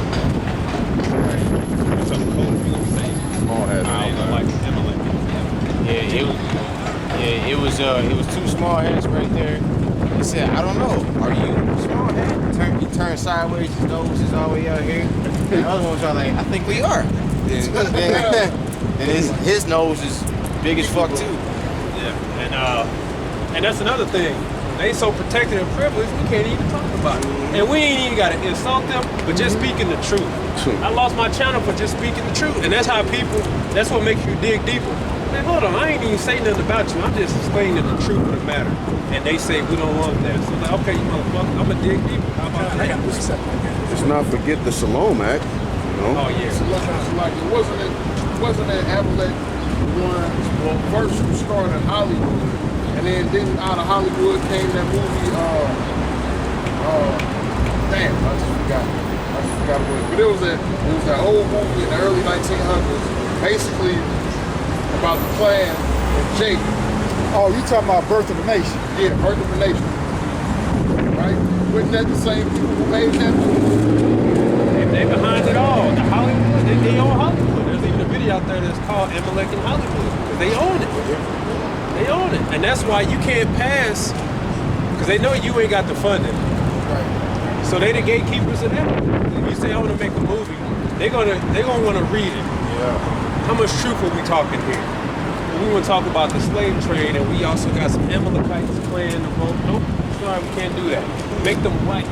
Something cold you gonna say. Small head. I don't like Amalek. It was two small heads right there. He said, I don't know, are you small head? He turned sideways, his nose is all the way out here. And the other ones are like, I think we are. And his nose is big as fuck too. Yeah, and that's another thing. They so protected and privileged, we can't even talk about it. And we ain't even gotta insult them, but just speaking the truth. I lost my channel for just speaking the truth. And that's how that's what makes you dig deeper. Man, hold on, I ain't even saying nothing about you. I'm just explaining the truth of the matter. And they say we don't want that. So like, okay, you motherfucker, I'm gonna dig deeper. How about that? Let's not forget the Shalom Act. You know? Oh yeah. So like it wasn't that Amalek one first who started Hollywood, and then out of Hollywood came that movie. Damn, I just forgot what. But it was that old movie in the early 1900s, basically about the Klan and Jake. Oh, you talking about Birth of a Nation? Yeah, Birth of a Nation. Right? Wasn't that the same people who made that movie? They behind it all. The Hollywood, they own Hollywood. There's even a video out there that's called Amalek in Hollywood. Because they own it. They own it. And that's why you can't pass, because they know you ain't got the funding. Right. So they the gatekeepers of that. If you say I want to make a movie, they're gonna want to read it. Yeah. How much truth are we talking here? We want to talk about the slave trade, and we also got some Amalekites playing the role. Nope, sorry, we can't do that. Make them white.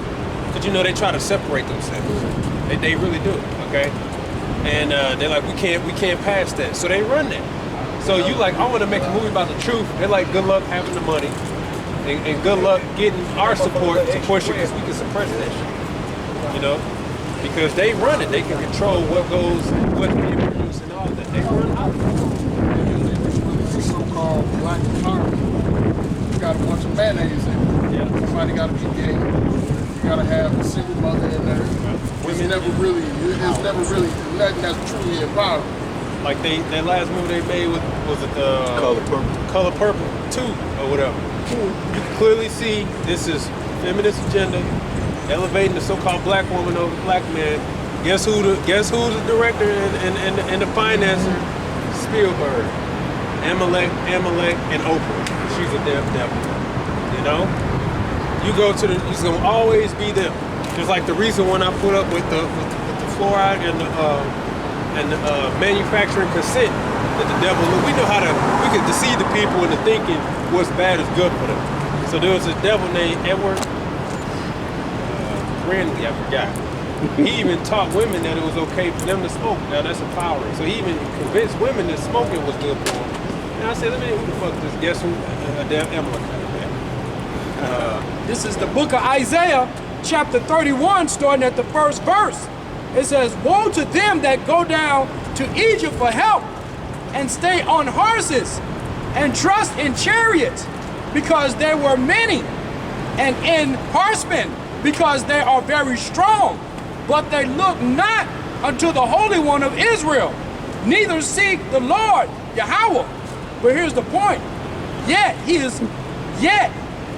But you know, they try to separate themselves. They really do, okay? And they're like, we can't pass that. So they run that. So you like, I want to make a movie about the truth. They're like, good luck having the money. And good luck getting our support to push it, because we can suppress that shit. You know? Because they run it. They can control what goes, what they produce and all that. They run Hollywood. So-called black empowerment. You got a bunch of mayonnaise in it. Yeah. Somebody got to be gay. You got to have a single mother in there. It's never really nothing that's truly empowering. Like that last movie they made was it the Color Purple 2 or whatever. You can clearly see this is feminist agenda, elevating the so-called black woman over the black man. Guess who's the director and the financer? Spielberg. Amalek, and Oprah. She's a damn devil. You You know, you go to the, it's gonna always be them. Just like the reason when I put up with the fluoride and the manufacturing consent that the devil. We know how we can deceive the people into thinking what's bad is good for them. So there was a devil named Edward Randley, I forgot. He even taught women that it was okay for them to smoke. Now that's empowering. So he even convinced women that smoking was good for them. And I said, let me, who the fuck this? Guess who? A damn Amalekite. This is the book of Isaiah, chapter 31, starting at the first verse. It says, woe to them that go down to Egypt for help and stay on horses and trust in chariots because there were many, and in horsemen because they are very strong. But they look not unto the Holy One of Israel, neither seek the Lord Yahweh. But here's the point. Yet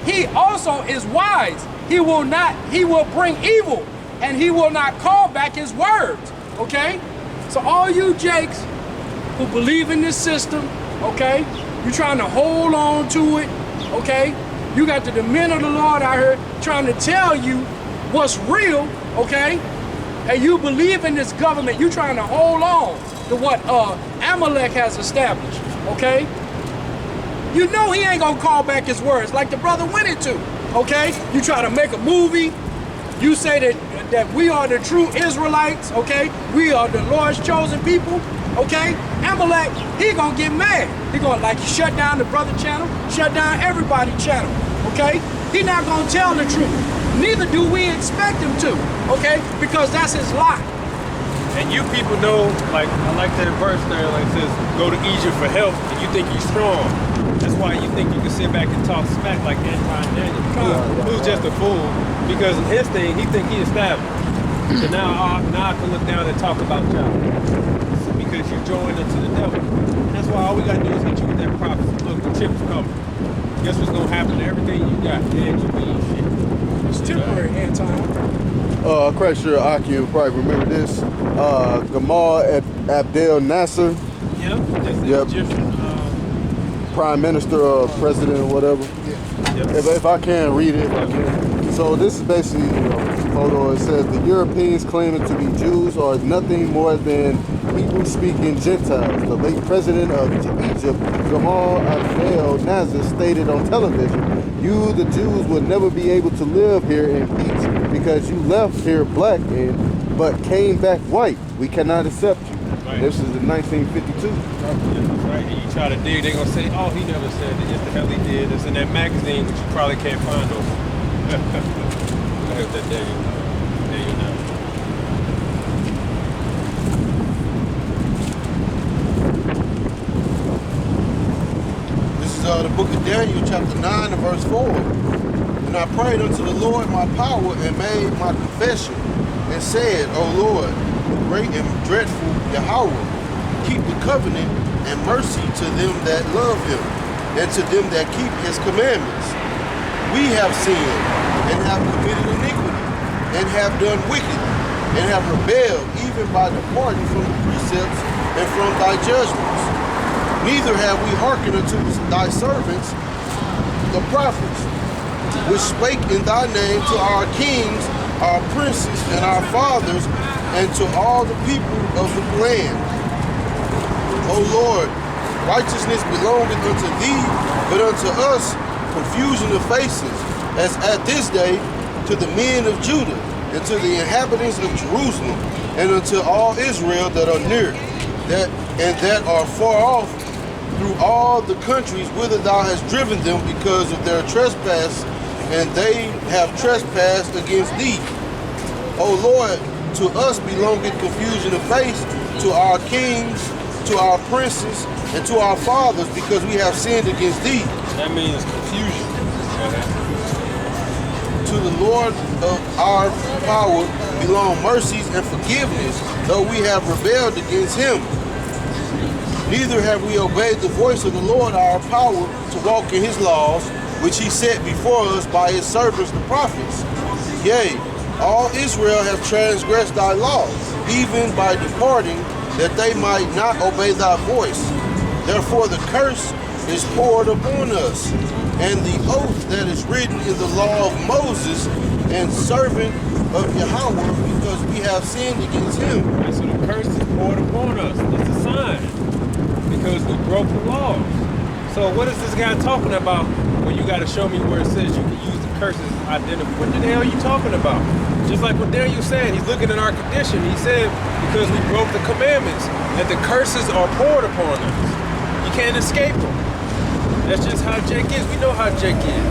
he also is wise. He will bring evil, and he will not call back his words. Okay? So all you jakes who believe in this system, okay, you're trying to hold on to it, okay? You got the men of the Lord out here trying to tell you what's real, okay? And you believe in this government, you trying to hold on to what Amalek has established, okay? You know he ain't gonna call back his words like the brother went into, okay? You try to make a movie, you say that we are the true Israelites, okay? We are the Lord's chosen people, okay? Amalek, he gonna get mad. He gonna like shut down the brother channel, shut down everybody channel, okay? He not gonna tell the truth. Neither do we expect him to, okay? Because that's his lie. And you people know, like, I like that verse there, like it says, go to Egypt for help, and you think you're strong. That's why you think you can sit back and talk smack like Anti-Daniel. Who's just a fool, because in his thing, he think he established. So now I can look down and talk about y'all. Because you joined into the devil. And that's why all we gotta do is hit you with that prophecy. Look, the chip's coming. Guess what's gonna happen to everything you got? Then you be shit. It's temporary, Anton. Craig sure Aki will probably remember this. Gamal Abdel Nasser. Yep, that's the Yep. Egyptian. Prime Minister or President or whatever. Yep. If I can read it, if I can. So this is basically a photo. It says the Europeans claiming to be Jews are nothing more than Hebrew-speaking Gentiles. The late president of Egypt, Gamal Abdel Nasser, stated on television, "You, the Jews, would never be able to live here in peace because you left here black but came back white. We cannot accept you." Right. This is in 1952. Right, and you try to dig, they're gonna say, oh, he never said it. Yes, the hell he did. It's in that magazine, which you probably can't find no more. I have that there you know. This is the book of Daniel, chapter 9 and verse 4. And I prayed unto the Lord my power and made my confession and said, O Lord, the great and dreadful Yahweh, keep the covenant and mercy to them that love him and to them that keep his commandments. We have sinned and have committed iniquity and have done wickedly and have rebelled even by departing from the precepts and from thy judgments. Neither have we hearkened unto thy servants, the prophets, which spake in thy name to our kings, our princes, and our fathers, and to all the people of the land. O Lord, righteousness belongeth unto thee, but unto us confusion of faces, as at this day to the men of Judah, and to the inhabitants of Jerusalem, and unto all Israel that are near, that are far off, through all the countries whither thou hast driven them because of their trespass, and they have trespassed against thee. O Lord, to us belongeth confusion of face, to our kings, to our princes, and to our fathers, because we have sinned against thee. That means confusion. To the Lord of our power belong mercies and forgiveness, though we have rebelled against him. Neither have we obeyed the voice of the Lord our power to walk in his laws, which he set before us by his servants the prophets. Yea, all Israel have transgressed thy law, even by departing, that they might not obey thy voice. Therefore the curse is poured upon us, and the oath that is written in the law of Moses and servant of Yahweh, because we have sinned against him. And so the curse is poured upon us. It's a sign because we broke the law. So what is this guy talking about when you got to show me where it says you can use the curses identity? What the hell are you talking about? Just like what Daniel said, he's looking at our condition. He said because we broke the commandments, that the curses are poured upon us. You can't escape them. That's just how Jake is. We know how Jake is,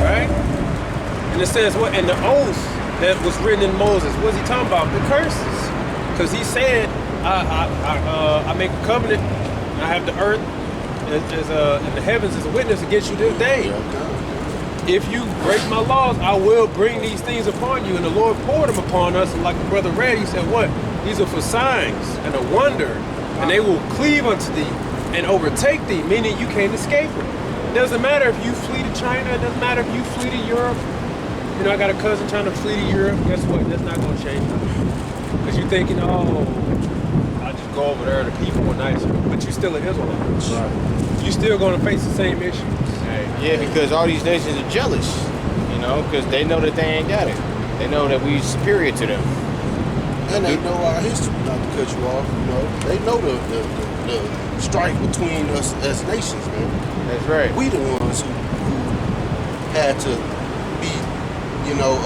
right? And it says what? And the oath that was written in Moses, what's he talking about? The curses. Because he said, I make a covenant, and I have the earth and the heavens as a witness against you this day. If you break my laws, I will bring these things upon you. And the Lord poured them upon us. And like the brother read, he said, what? These are for signs and a wonder. And they will cleave unto thee and overtake thee, meaning you can't escape them. It doesn't matter if you flee to China. It doesn't matter if you flee to Europe. You know, I got a cousin trying to flee to Europe. Guess what? That's not going to change nothing. Because you're thinking, oh, I'll just go over there. The people are nicer. But you're still an Israelite. Right. You're still going to face the same issues. Yeah, because all these nations are jealous, you know, because they know that they ain't got it. They know that we superior to them. And they know our history, not to cut you off, you know. They know the strife between us as nations, man. That's right. We the ones who had to be, you know,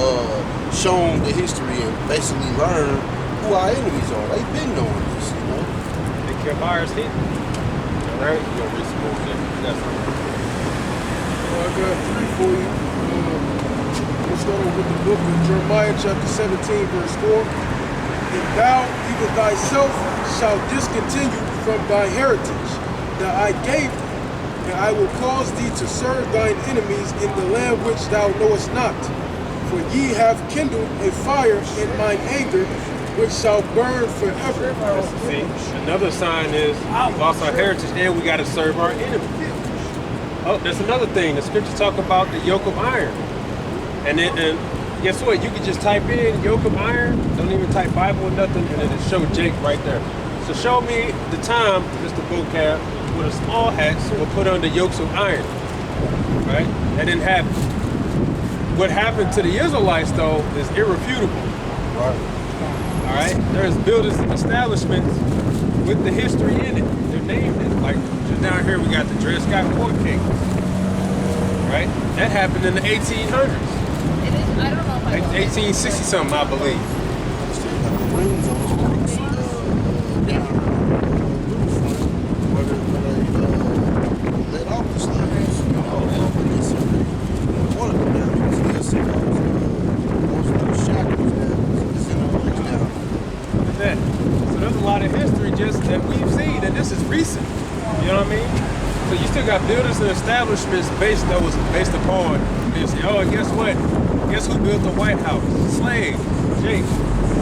shown the history and basically learn who our enemies are. They've been knowing this, you know. They kept ours hidden. All right? You're going to read some more of that. I got three for you. Let's start off with the book of Jeremiah, chapter 17, verse 4. And thou, even thyself, shalt discontinue from thy heritage that I gave thee, and I will cause thee to serve thine enemies in the land which thou knowest not. For ye have kindled a fire in mine anger, which shall burn forever. See, another sign is we lost our heritage and we got to serve our enemies. Oh, there's another thing. The scriptures talk about the yoke of iron. And guess what? You can just type in yoke of iron, don't even type Bible or nothing, and it'll show Jake right there. So show me the time Mr. Vocab with a small hats will put on the yokes of iron. Right? That didn't happen. What happened to the Israelites, though, is irrefutable. Right. All right? There's buildings and establishments with the history in it. They're named it. Like, just down here, we got the Dred Scott court case. Right? That happened in the 1800s. It is, I don't know if I 1860 something, I believe. Still got the rings on the bricks down where they let off the slaves. One of them down here is still those little shackles that is in the bricks down. Look at that. So there's a lot of history just that we've seen, and this is recent. You know what I mean? So you still got buildings and establishments based upon this. Oh, and guess what? Guess who built the White House? Slave, Jake.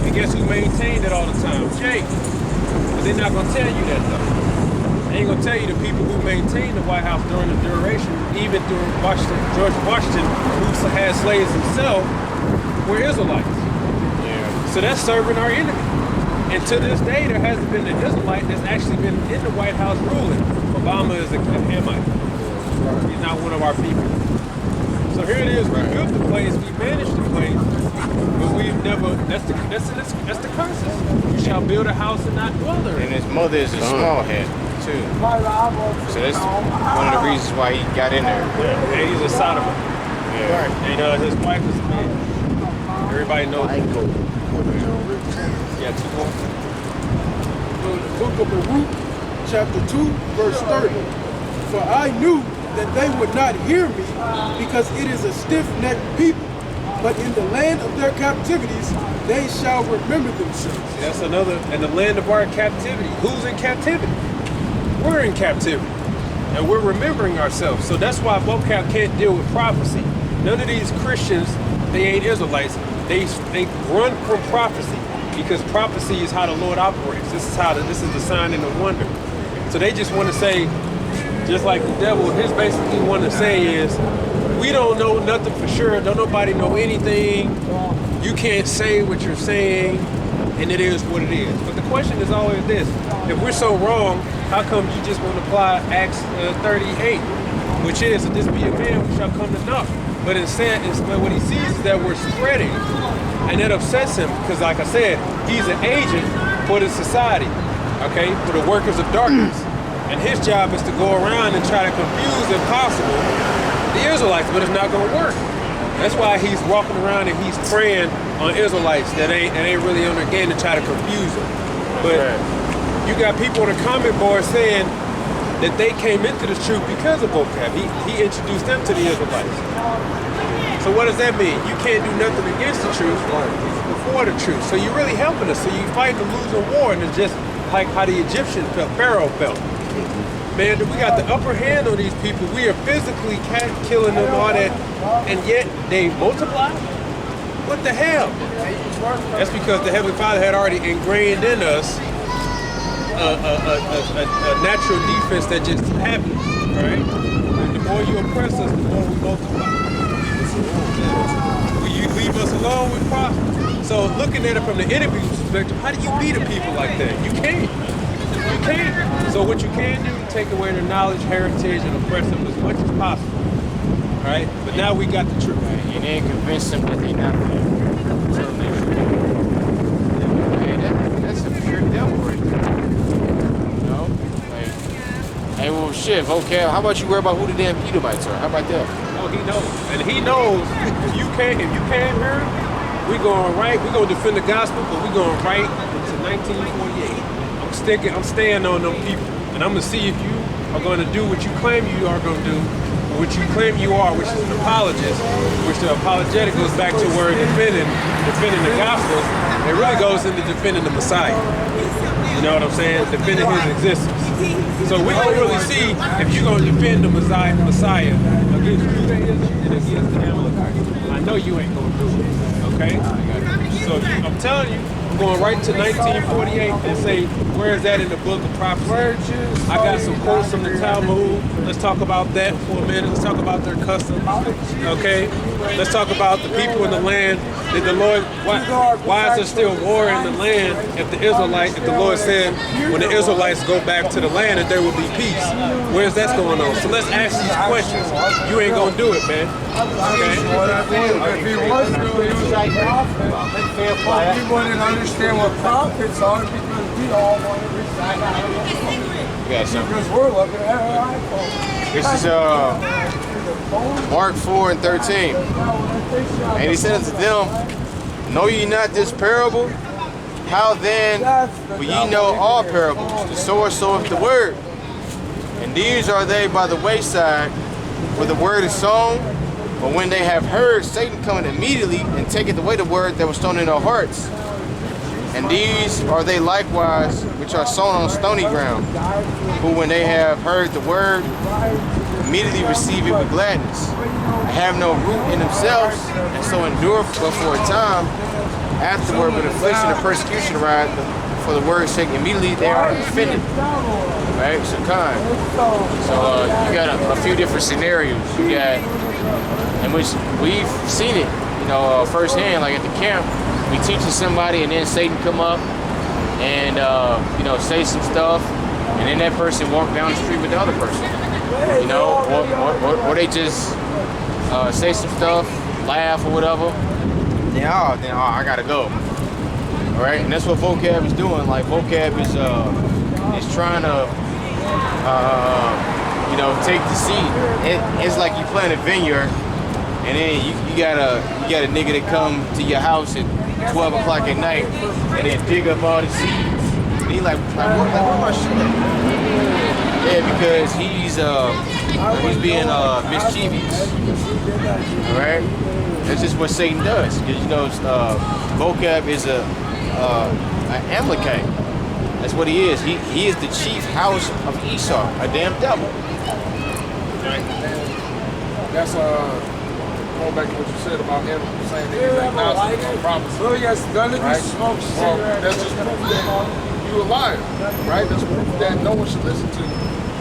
And guess who maintained it all the time? Jake. But they're not gonna tell you that though. They ain't gonna tell you the people who maintained the White House during the duration, even during George Washington, who had slaves himself, were Israelites. Yeah. So that's serving our enemy. And to this day, there hasn't been an Israelite that's actually been in the White House ruling. Obama is a Hamite. He's not one of our people. So here it is. We built the place, we managed the place, but we've never. That's the curses. You shall build a house and not dwell therein. And his mother is a small head too. So that's one of the reasons why he got in there. Yeah, and he's a sodomite. Yeah. And his wife is a man. Everybody knows. Yeah, 2 more. The book of Baruch, chapter 2, verse 30. For I knew that they would not hear me, because it is a stiff-necked people. But in the land of their captivities, they shall remember themselves. See, that's another, in the land of our captivity. Who's in captivity? We're in captivity. And we're remembering ourselves. So that's why vocab can't deal with prophecy. None of these Christians, they ain't Israelites. They run from prophecy. Because prophecy is how the Lord operates. This is the sign and the wonder. So they just want to say, just like the devil, his basically want to say is, we don't know nothing for sure. Don't nobody know anything. You can't say what you're saying. and it is what it is. But the question is always this: if we're so wrong, how come you just want to apply Acts 38, which is that this be a man who shall come to naught? But instead, what he sees is that we're spreading, and that upsets him because, like I said, he's an agent for the society, okay, for the workers of darkness. And his job is to go around and try to confuse, if possible, the Israelites, but it's not going to work. That's why he's walking around and he's praying on Israelites that ain't really on their game to try to confuse them. But you got people on the comment board saying that they came into the truth because of vocab. He introduced them to the Israelites. So what does that mean? You can't do nothing against the truth before the truth. So you're really helping us. So you fighting a losing war, and it's just like how the Egyptian felt, Pharaoh felt. Man, we got the upper hand on these people. We are physically killing them, all that, and yet they multiply? What the hell? That's because the Heavenly Father had already ingrained in us a natural defense that just happens, right? And the more you oppress us, the more we multiply. When you leave us alone, we prosper. So looking at it from the enemy's perspective, how do you beat a people like that? You can't. You can't. So what you can do is take away their knowledge, heritage, and oppress them as much as possible. Right? But now we got the truth. And then convince them that they're not there. Tell them they should be. Man, that's a pure devil right there. You know? Like, hey, well, shit, vocab, how about you worry about who the damn Edomites are? How about that? Oh, he knows. And he knows if you came here, we're gonna defend the gospel, but we're going right to 1948. I'm staying on them people. And I'm gonna see if you are gonna do what you claim you are gonna do, or what you claim you are, which is an apologist, which the apologetic goes back to where defending the gospel. It really goes into defending the Messiah. You know what I'm saying? Defending his existence. So we don't really see if you're gonna defend the Messiah against Judaism and against the Amalekites. I know you ain't gonna do it, okay? So I'm telling you, I'm going right to 1948 and say, where is that in the book of prophecy? I got some quotes from the Talmud. Let's talk about that for a minute. Let's talk about their customs, okay? Let's talk about the people in the land. Did the Lord, why is there still war in the land if the Lord said when the Israelites go back to the land that there will be peace? Where's that going on? So let's ask these questions. You ain't gonna do it, man. Okay? If he was going to use that prophet, he wouldn't understand what prophets are because we all want to recite because we're looking at our iPhone. This is Mark 4 and 13. And he said unto them, know ye not this parable? How then will ye know all parables? The sower soweth the word. And these are they by the wayside, where the word is sown. But when they have heard, Satan cometh immediately and taketh away the word that was sown in their hearts. And these are they likewise which are sown on stony ground, who when they have heard the word, immediately receive it with gladness, and have no root in themselves, and so endure but for a time. Afterward, when affliction and persecution arise for the word's sake, immediately they are offended. Right? So kind. So you got a few different scenarios. You got in which we've seen it, you know, firsthand, like at the camp. We teaching somebody, and then Satan come up and you know, say some stuff, and then that person walk down the street with the other person. You know, or they just say some stuff, laugh or whatever. Then I gotta go. All right, and that's what vocab is doing. Like vocab is trying to you know, take the seed. It's like you plant a vineyard, and then you got a nigga that come to your house at 12 o'clock at night and then dig up all the seeds. And he like where my shit at? Yeah, because he's being mischievous. All right, that's just what Satan does. Because you know, vocab is an Amalekite. That's what he is. He is the chief house of Esau, a damn devil. That's going back to what you said about him saying that he's agnostic on prophecy. Oh yes, none of these smokes. Well, that's just proof that you a liar, right? That's proof that no one should listen to you.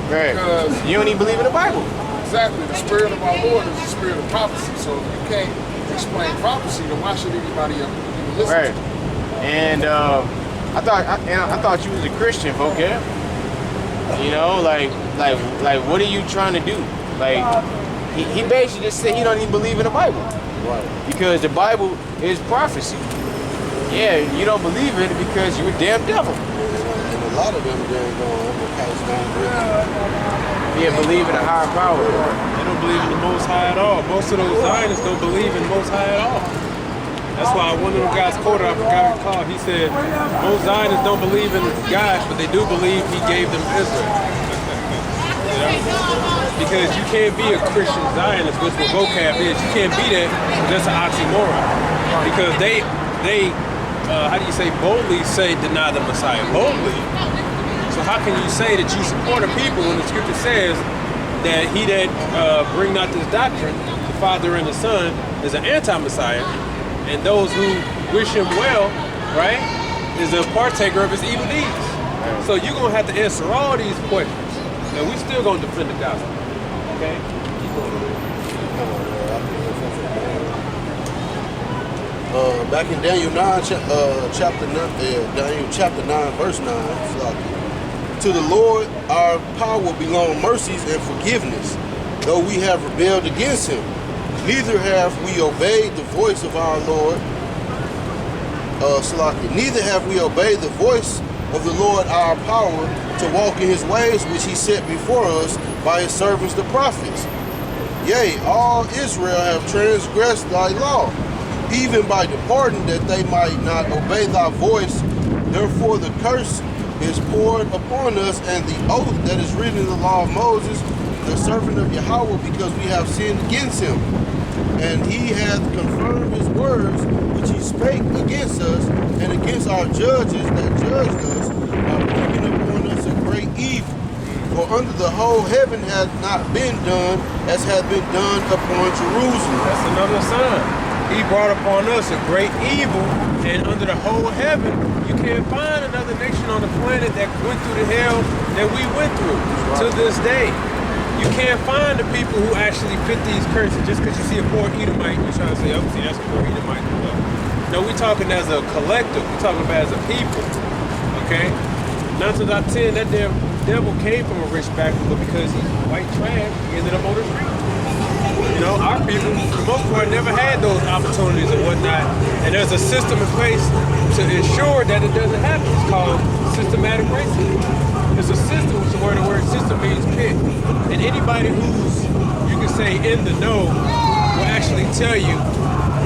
Right. Because you don't even believe in the Bible. Exactly. The spirit of our Lord is the spirit of prophecy. So if you can't explain prophecy, then why should anybody even listen to you? And I thought you was a Christian, vocab. You know, like what are you trying to do? Like, he basically just said he don't even believe in the Bible. Right. Because the Bible is prophecy. Yeah, you don't believe it because you're a damn devil. And a lot of them Yeah, believe in a higher power. They don't believe in the Most High at all. Most of those Zionists don't believe in the Most High at all. That's why one of them guys quoted, I forgot what he called, he said, most Zionists don't believe in God, but they do believe he gave them Israel. You know? Because you can't be a Christian Zionist, which what vocab is. You can't be that, that's an oxymoron. Because they how do you say, boldly say deny the Messiah, boldly. So how can you say that you support a people when the scripture says that he that bring not this doctrine, the Father and the Son, is an anti-Messiah, and those who wish him well, right, is a partaker of his evil deeds. So you're going to have to answer all these questions, and we still going to defend the gospel, okay? back in Daniel 9, chapter 9, Daniel chapter 9, verse 9, to the Lord our power belong mercies and forgiveness, though we have rebelled against him. Neither have we obeyed the voice of our Lord, neither have we obeyed the voice of the Lord our power to walk in his ways, which he set before us by his servants the prophets. Yea, all Israel have transgressed thy law, even by departing, that they might not obey thy voice. Therefore the curse is poured upon us, and the oath that is written in the law of Moses, the servant of Yahweh, because we have sinned against him. And he hath confirmed his words, which he spake against us, and against our judges that judged us, by bringing upon us a great evil. For under the whole heaven hath not been done as hath been done upon Jerusalem. That's another sign. He brought upon us a great evil, and under the whole heaven, you can't find another nation on the planet that went through the hell that we went through to this day. You can't find the people who actually fit these curses. Just because you see a poor Edomite, you're trying to say, oh, see, that's a poor Edomite. No, we're talking as a collective. We're talking about as a people, okay? 9 times out of 10, that damn devil came from a rich background, but because he's white trash, he ended up on the street. You know, our people, for the most part, never had those opportunities and whatnot. And there's a system in place to ensure that it doesn't happen. It's called systematic racism. It's a system, which the word system means pit. And anybody who's, you can say, in the know, will actually tell you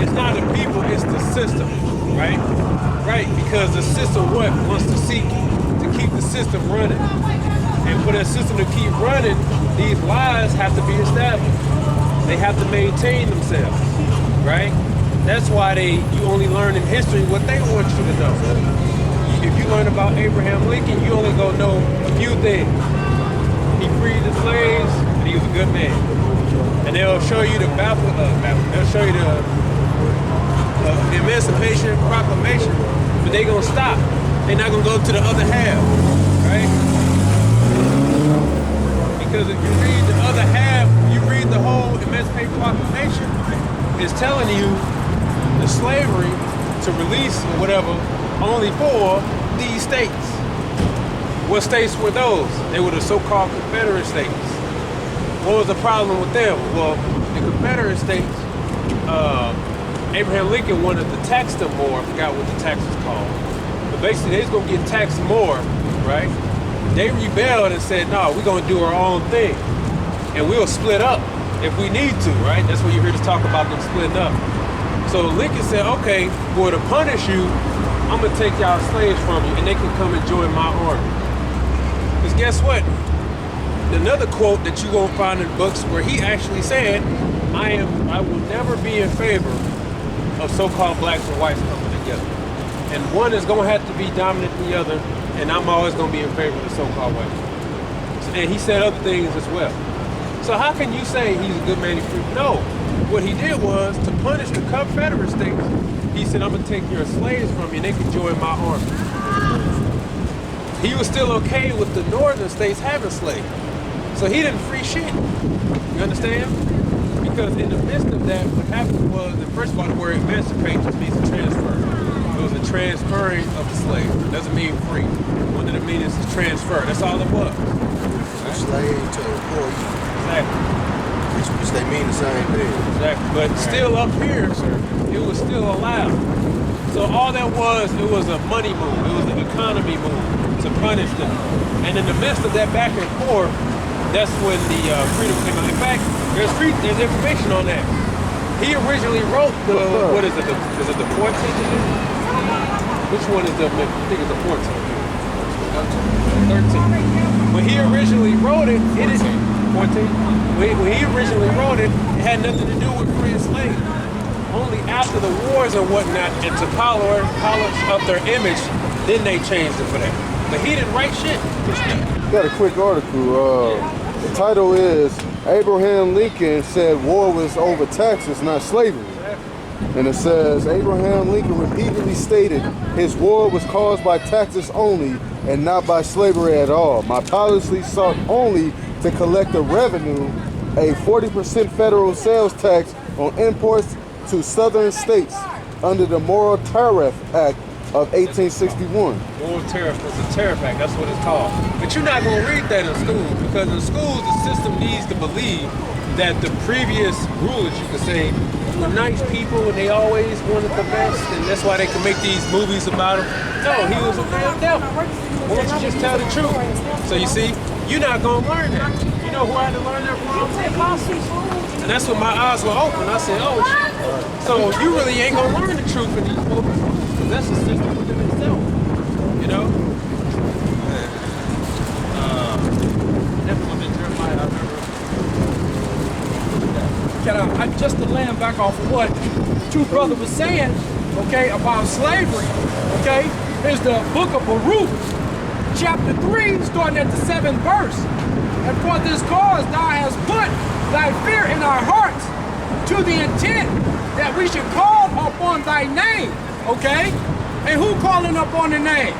it's not the people, it's the system, right? Right, because the system wants to seek to keep the system running. And for that system to keep running, these lies have to be established. They have to maintain themselves, right? That's why you only learn in history what they want you to know. If you learn about Abraham Lincoln, you only gonna know a few things. He freed the slaves, and he was a good man. And they'll show you the they'll show you the Emancipation Proclamation, but they gonna stop. They're not gonna go to the other half, right? Because if you read the other half, you read the whole Emancipation Proclamation, it's telling you the slavery to release or whatever only for these states. What states were those? They were the so-called Confederate states. What was the problem with them? Well, the Confederate states, Abraham Lincoln wanted to tax them more. I forgot what the tax was called. But basically, they was going to get taxed more, right? They rebelled and said, no, we're going to do our own thing. And we'll split up if we need to, right? That's what you heard us talk about, them splitting up. So Lincoln said, okay, for to punish you, I'm going to take y'all slaves from you, and they can come and join my army. Because guess what? Another quote that you're going to find in books where he actually said, I will never be in favor of so-called blacks and whites coming together. And one is going to have to be dominant than the other, and I'm always going to be in favor of the so-called whites. And he said other things as well. So how can you say he's a good man? No. What he did was, to punish the Confederate states, he said, I'm going to take your slaves from you, and they can join my army. He was still okay with the northern states having slaves. So he didn't free shit. You understand? Because in the midst of that, what happened was, that first of all, the word emancipate just means to transfer. It was a transferring of the slave. It doesn't mean free. One of the meanings is transfer. That's all it was. From slave to employee. Exactly. Which they mean the same thing. Exactly. But still up here, it was still allowed. So all that was, it was a money move. It was an economy move to punish them. And in the midst of that back and forth, that's when the freedom came out. In fact, there's information on that. He originally wrote the, what is it, is it the 14th edition? Which one is the, I think it's the 14th. 13th. When he originally wrote it, it is 14. When he originally wrote it, it had nothing to do with free and slave. Only after the wars and whatnot, and to polish up their image, then they changed it for that. But he didn't write shit. Got a quick article. The title is Abraham Lincoln said war was over taxes, not slavery. And it says Abraham Lincoln repeatedly stated his war was caused by taxes only and not by slavery at all. My policy sought only to collect the revenue, a 40% federal sales tax on imports to southern states under the Morrill Tariff Act of 1861. Morrill Tariff was a tariff act, that's what it's called. But you're not going to read that in school, because in school the system needs to believe that the previous rulers, you could say, were nice people and they always wanted the best, and that's why they can make these movies about him. No, he was a damn devil. Why don't you just tell the truth? So you see, you're not going to learn that. You know who I had to learn that from? The apostles. And that's when my eyes were open. I said, oh, shit. So you really ain't going to learn the truth in these movies, because that's a system within itself. You know? Just to land back off of what the two brother was saying, okay, about slavery, okay, is the book of Baruch, chapter 3, starting at the 7th verse. And for this cause thou hast put thy fear in our hearts, to the intent that we should call upon thy name, okay? And who calling upon the name?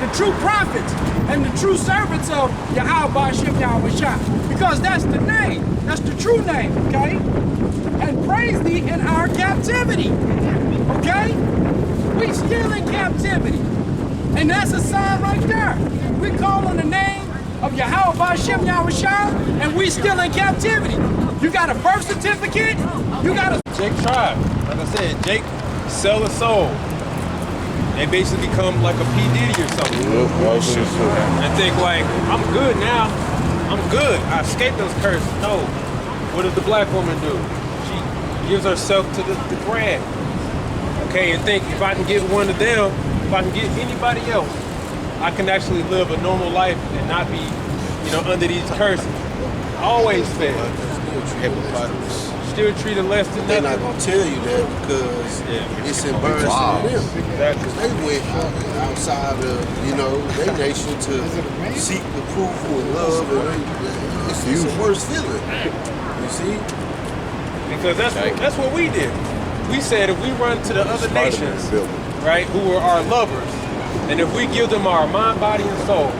The true prophets and the true servants of Yahweh Bashim Yahweh Shah. Because that's the name, that's the true name, okay? And praise thee in our captivity, okay? We still in captivity. And that's a sign right there. We call on the name of Yahweh Bashim Yahweh Shah, and we still in captivity. You got a birth certificate, you got a... Jake tried. Like I said, Jake sell a soul. They basically become like a P. Diddy or something. And think like, I'm good now. I'm good. I escaped those curses. No. What does the black woman do? She gives herself to the grab. Okay, and think if I can get one of them, if I can get anybody else, I can actually live a normal life and not be, you know, under these curses. Always fail. Still treated less than They're nothing. not gonna tell you that because it's embarrassing to them. Because they went outside of, you know, their nation to seek approval and love, and it's a worse feeling. You see? Because that's what we did. We said if we run to the other nations, right, who are our lovers, and if we give them our mind, body, and soul,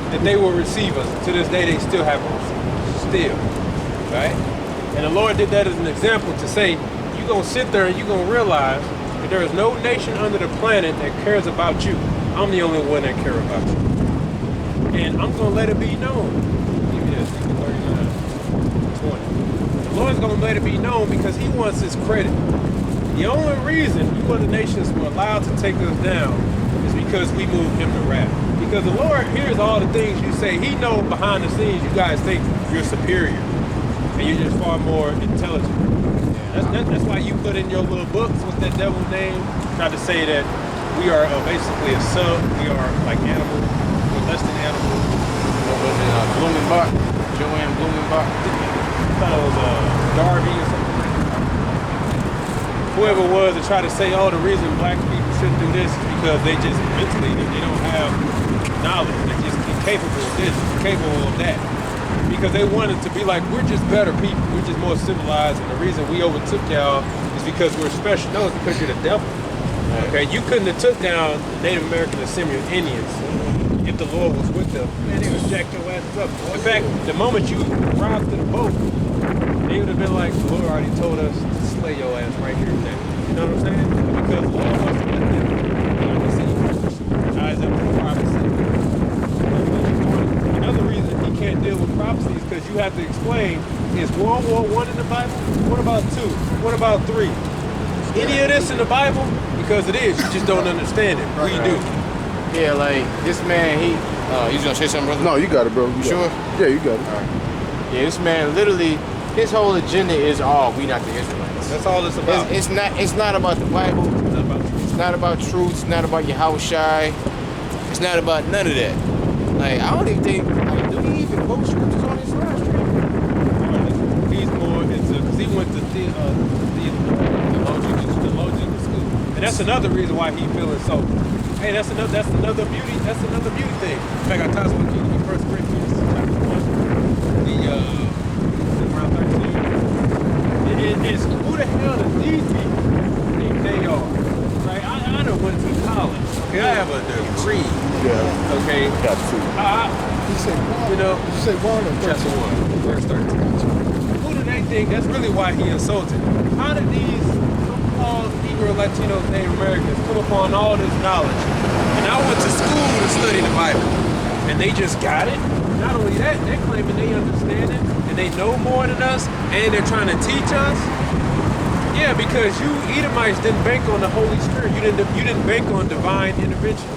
that they will receive us. To this day, they still haven't received. Still, right? And the Lord did that as an example to say, you're going to sit there and you're going to realize that there is no nation under the planet that cares about you. I'm the only one that cares about you. And I'm going to let it be known. Give me that, 39, 20. The Lord's going to let it be known because he wants his credit. The only reason you other nations were allowed to take us down is because we moved him to wrath. Because the Lord hears all the things you say. He knows behind the scenes you guys think you're superior. And you're just far more intelligent. That's why you put in your little books, what's that devil's name? Try to say that we are basically a sub, we are like animals, we're less than animals. Blumenbach, Joanne Blumenbach. I thought it was Darby or something. Whoever it was to try to say, oh, the reason black people shouldn't do this is because they just mentally, they don't have knowledge. They're just incapable of this, incapable of that. Because they wanted to be like, we're just better people, we're just more civilized, and the reason we overtook y'all is because we're special. No, it's because you're the devil. Okay, you couldn't have took down the Native American and Semian Indians if the Lord was with them. Man, they would jack your asses up. In fact, the moment you arrived to the boat, they would have been like, the Lord already told us to slay your ass right here and there. You know what I'm saying? Because the Lord wasn't with them. is World War I in the Bible? What about 2? What about 3? Any of this in the Bible? Because it is, you just don't understand it. We do. Yeah, like this man, he's gonna say something, brother? No, you got it, bro. You sure? It. Yeah, you got it. All right. Yeah, this man literally, his whole agenda is, we not the Israelites. That's all it's about. It's not about the Bible. It's not about truth. It's not about Yahushai. It's not about none of that. Like, I don't even think, like, do he even quote scriptures on his live stream? He's more into, because he went to theological school. And that's another reason why he feeling so, hey, that's another beauty thing. In fact, I talked about in 1 Corinthians chapter 1, around 13. It's who the hell does these people think they are? Right? I done went to college. Okay, I have a degree. Yeah. Okay. Got 2. You say one. You know, You say one or chapter 1, verse 13. Who do they think? That's really why he insulted. How did these so-called Negro, Latino, Native Americans come upon all this knowledge? And I went to school to study the Bible, and they just got it. Not only that, they're claiming they understand it, and they know more than us, and they're trying to teach us. Yeah, because you Edomites didn't bank on the Holy Spirit. You didn't bank on divine intervention.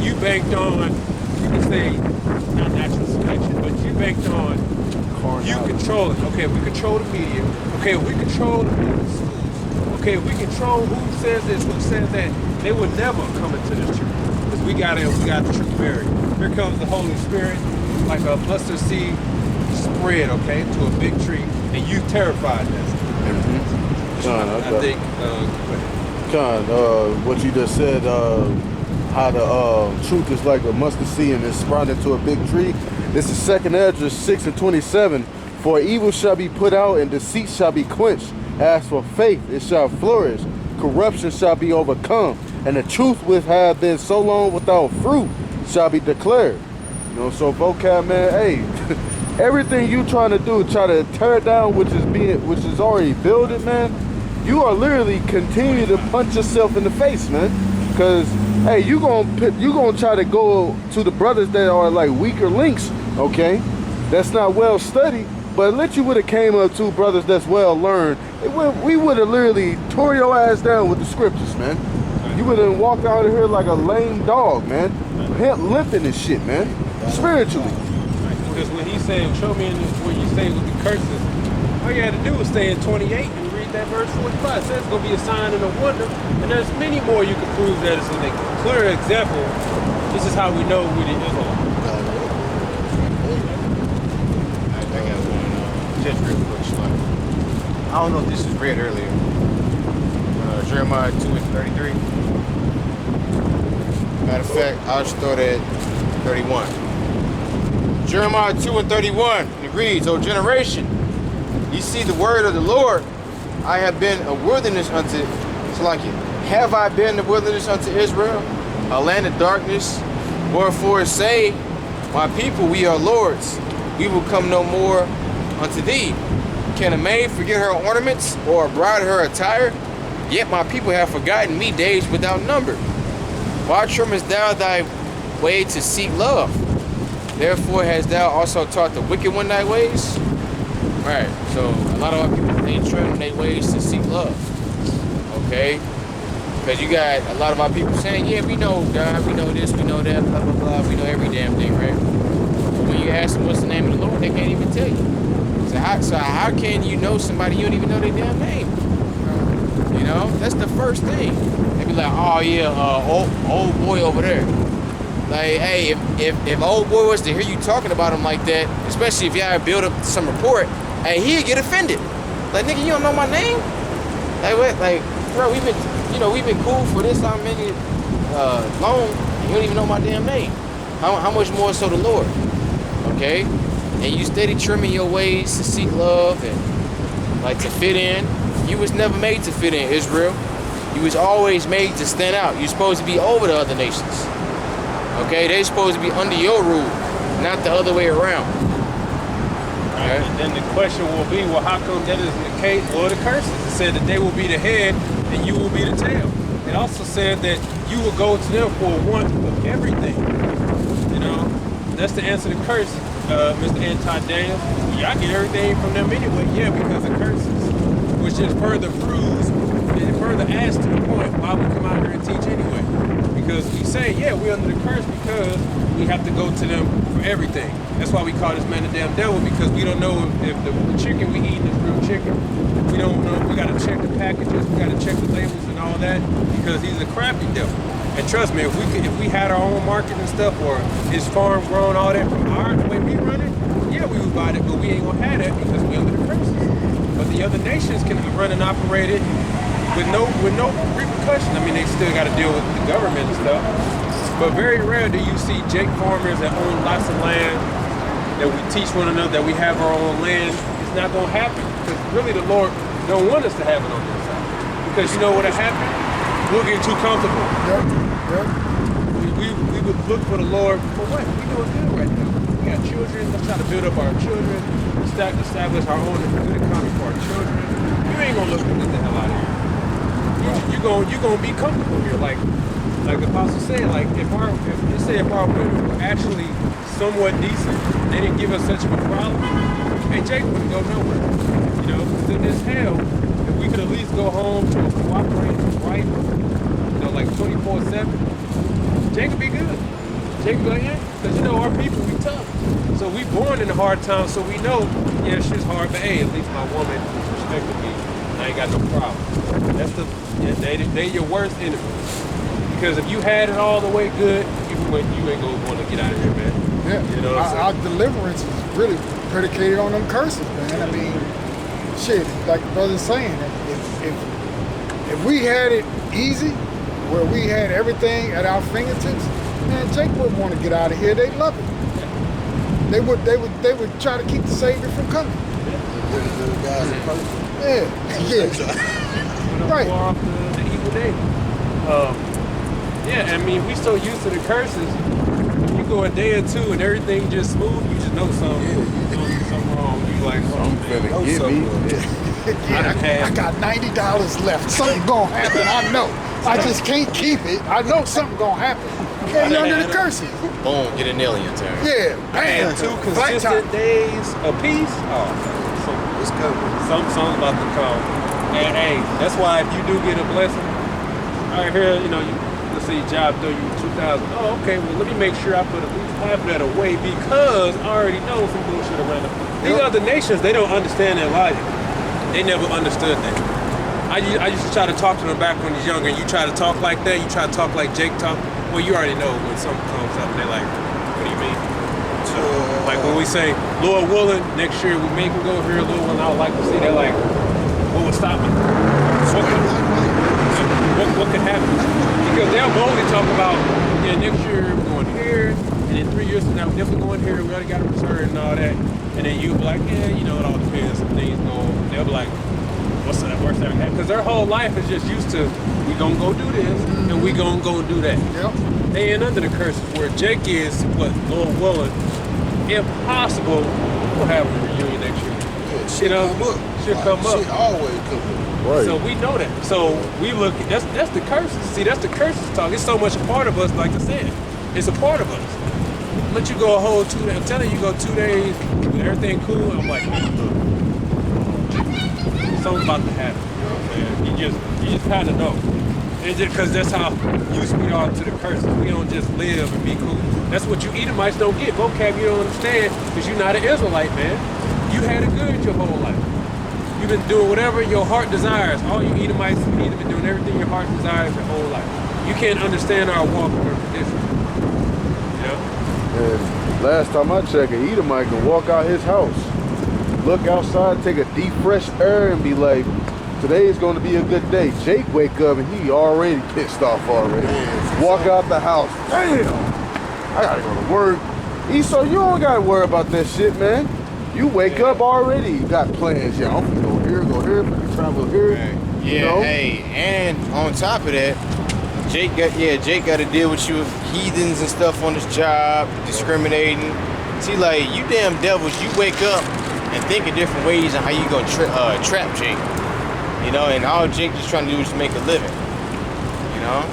You banked on, you can say, not natural selection, but you banked on you controlling. Okay, if we control the media. Okay, if we control the schools. Okay, if we control who says this, who says that, they would never come into the truth. Because we got the truth buried. Here comes the Holy Spirit, like a mustard seed spread, okay, to a big tree, and you terrified us. John, I think, John, what you just said, how the truth is like a mustard seed and it's sprouted into a big tree. This is 2nd Esdras 6:27. For evil shall be put out and deceit shall be quenched. As for faith, it shall flourish. Corruption shall be overcome. And the truth which have been so long without fruit shall be declared. You know, so vocab, man, hey, everything you trying to do, try to tear down which is already building, man, you are literally continuing to punch yourself in the face, man. Cause hey, you gonna try to go to the brothers that are like weaker links, okay? That's not well studied, but let you would have came up to brothers that's well learned. We would have literally tore your ass down with the scriptures, man. You would have walked out of here like a lame dog, man. Limping and shit, man. Spiritually. because when he said, show me where you say with the curses, all you had to do was stay in 28 and read that verse 45. It says it's going to be a sign and a wonder, and there's many more you can prove that it's a clear example. This is how we know we the Israelites. I got one, just real quick, Shlomo. I don't know if this was read earlier. Jeremiah 2:33. Matter of fact, I'll start at 31. Jeremiah 2:31. It reads, O generation, ye see the word of the Lord. I have been a wilderness unto Salakia. Have I been a wilderness unto Israel? A land of darkness? Wherefore say, my people, we are lords. We will come no more unto thee. Can a maid forget her ornaments, or a bride her attire? Yet my people have forgotten me days without number. Why trimmest thou thy way to seek love? Therefore hast thou also taught the wicked one thy ways? Right, so a lot of our people, they trim their ways to seek love. Okay? Because you got a lot of our people saying, yeah, we know God, we know this, we know that, blah, blah, blah, we know every damn thing, right? But when you ask them what's the name of the Lord, they can't even tell you. So how can you know somebody you don't even know their damn name? You know, that's the first thing. They be like, oh yeah, old boy over there. Like, hey, if old boy was to hear you talking about him like that, especially if y'all build up some rapport, hey, he'd get offended. Like, nigga, you don't know my name? Like what? Like, bro, we've been cool for this how many long? You don't even know my damn name. How much more so the Lord? Okay, and you steady trimming your ways to seek love and like to fit in. You was never made to fit in, Israel. You was always made to stand out. You're supposed to be over the other nations. Okay, they're supposed to be under your rule, not the other way around. Right. And then the question will be, well, how come that isn't the case? Well, the curses. It said that they will be the head and you will be the tail. It also said that you will go to them for a want of everything. You know, that's the answer to curse, Mr. Anti-Daniel. Y'all get everything from them anyway. Yeah, because of curses, which just further proves, it further adds to the point why we come out here and teach anyway. Because we say, yeah, we're under the curse because we have to go to them for everything. That's why we call this man the damn devil, because we don't know if the chicken we eating is real chicken. We don't know. We got to check the packages. We got to check the labels and all that, because he's a crafty devil. And trust me, if we had our own market and stuff, or his farm grown all that from the way we run it, yeah, we would buy it, but we ain't gonna have that because we under the curses. But the other nations can run and operate it with no repercussion. I mean, they still got to deal with the government and stuff. But very rare do you see Jake farmers that own lots of land, that we teach one another, that we have our own land. It's not gonna happen, because really the Lord don't want us to have it on this side. Because you know what'll happen? We'll get too comfortable. We would look for the Lord for what? We doing good right now. We got children. Let's try to build up our children. Establish our own good economy for our children. You ain't gonna look to get the hell out of here. You gonna be comfortable here. Like the apostle said, like if our women were actually somewhat decent, they didn't give us such a problem, hey, Jake wouldn't go nowhere. You know, because in this hell, if we could at least go home to a cooperating wife, you know, like 24/7, Jake would be good. Jake would be like, yeah, because you know our people, we tough. So we born in a hard time, so we know, yeah, shit's hard, but hey, at least my woman respected me. I ain't got no problem. That's they your worst enemy. Because if you had it all the way good, you ain't gonna want to get out of here, man. Yeah, you know what I'm saying? Our deliverance is really predicated on them curses, man. I mean, shit, like the brother's saying, if we had it easy, where we had everything at our fingertips, man, Jake wouldn't want to get out of here. They'd love it. They would try to keep the Savior from coming. The guys in person. Yeah. Right. Far off the evil day. Yeah, I mean, we so used to the curses. You go a day or two and everything just smooth, you just know something wrong. You like, oh, man, Finna get me. I got $90 left. Something gonna happen. I know. I just can't keep it. I know something gonna happen. Yeah, you're under the curses. Boom, get an alien turn. Yeah, bam. And 2 consistent days apiece. Oh, It's coming. something's about to come. And hey, that's why if you do get a blessing, I hear, you know, let's say your job throw you 2,000. Oh, okay, well let me make sure I put at least half of that away, because I already know some bullshit around it. These other nations, they don't understand that logic. They never understood that. I used to try to talk to them back when I was younger, and you try to talk like that, you try to talk like Jake talk, well, you already know when something comes up, and they're like, what do you mean? So, like when we say, Lord willing, next year we make him go here, Lord willing, I would like to see, they're like, what would stop me? What could happen? Because they'll boldly talk about, yeah, next year we're going here, and then 3 years from now we're definitely going here, we already got a return and all that, and then you'll be like, yeah, you know, it all depends, some things go, they'll be like, what's the worst that happened? Because their whole life is just used to, we gonna go do this, and we gonna go do that. Yep. They ain't under the curses. Where Jake is, what, Lord willing, impossible, we'll have a reunion next year. Yeah, shit come up. Shit come up. Shit always come up. Right. So we know that. So we look, that's the curses. See, that's the curses talk. It's so much a part of us, like I said. It's a part of us. Let you go a whole 2 days. I'm telling you, go 2 days, everything cool. I'm like, man, look. Something's about to happen. You know what I'm saying? You just kind of know. It's just because that's how used we are to the curses. We don't just live and be cool. That's what you Edomites don't get. Vocab you don't understand, because you're not an Israelite, man. You had it good your whole life. You've been doing whatever your heart desires. All you Edomites have been doing everything your heart desires your whole life. You can't understand our walk or our condition. You know? And last time I checked, an Edomite can walk out his house, look outside, take a deep fresh air, and be like, today is going to be a good day. Jake wake up and he already pissed off already. Walk out the house. Damn, I gotta go to work. So you don't gotta worry about that shit, man. You wake up already. You got plans. Yeah, I'm gonna go here, travel here. Yeah, you know? hey, and on top of that, Jake got to deal with you heathens and stuff on his job, discriminating. See, like, you damn devils, you wake up and think of different ways on how you gonna trap Jake. You know, and all Jake is trying to do is make a living. You know?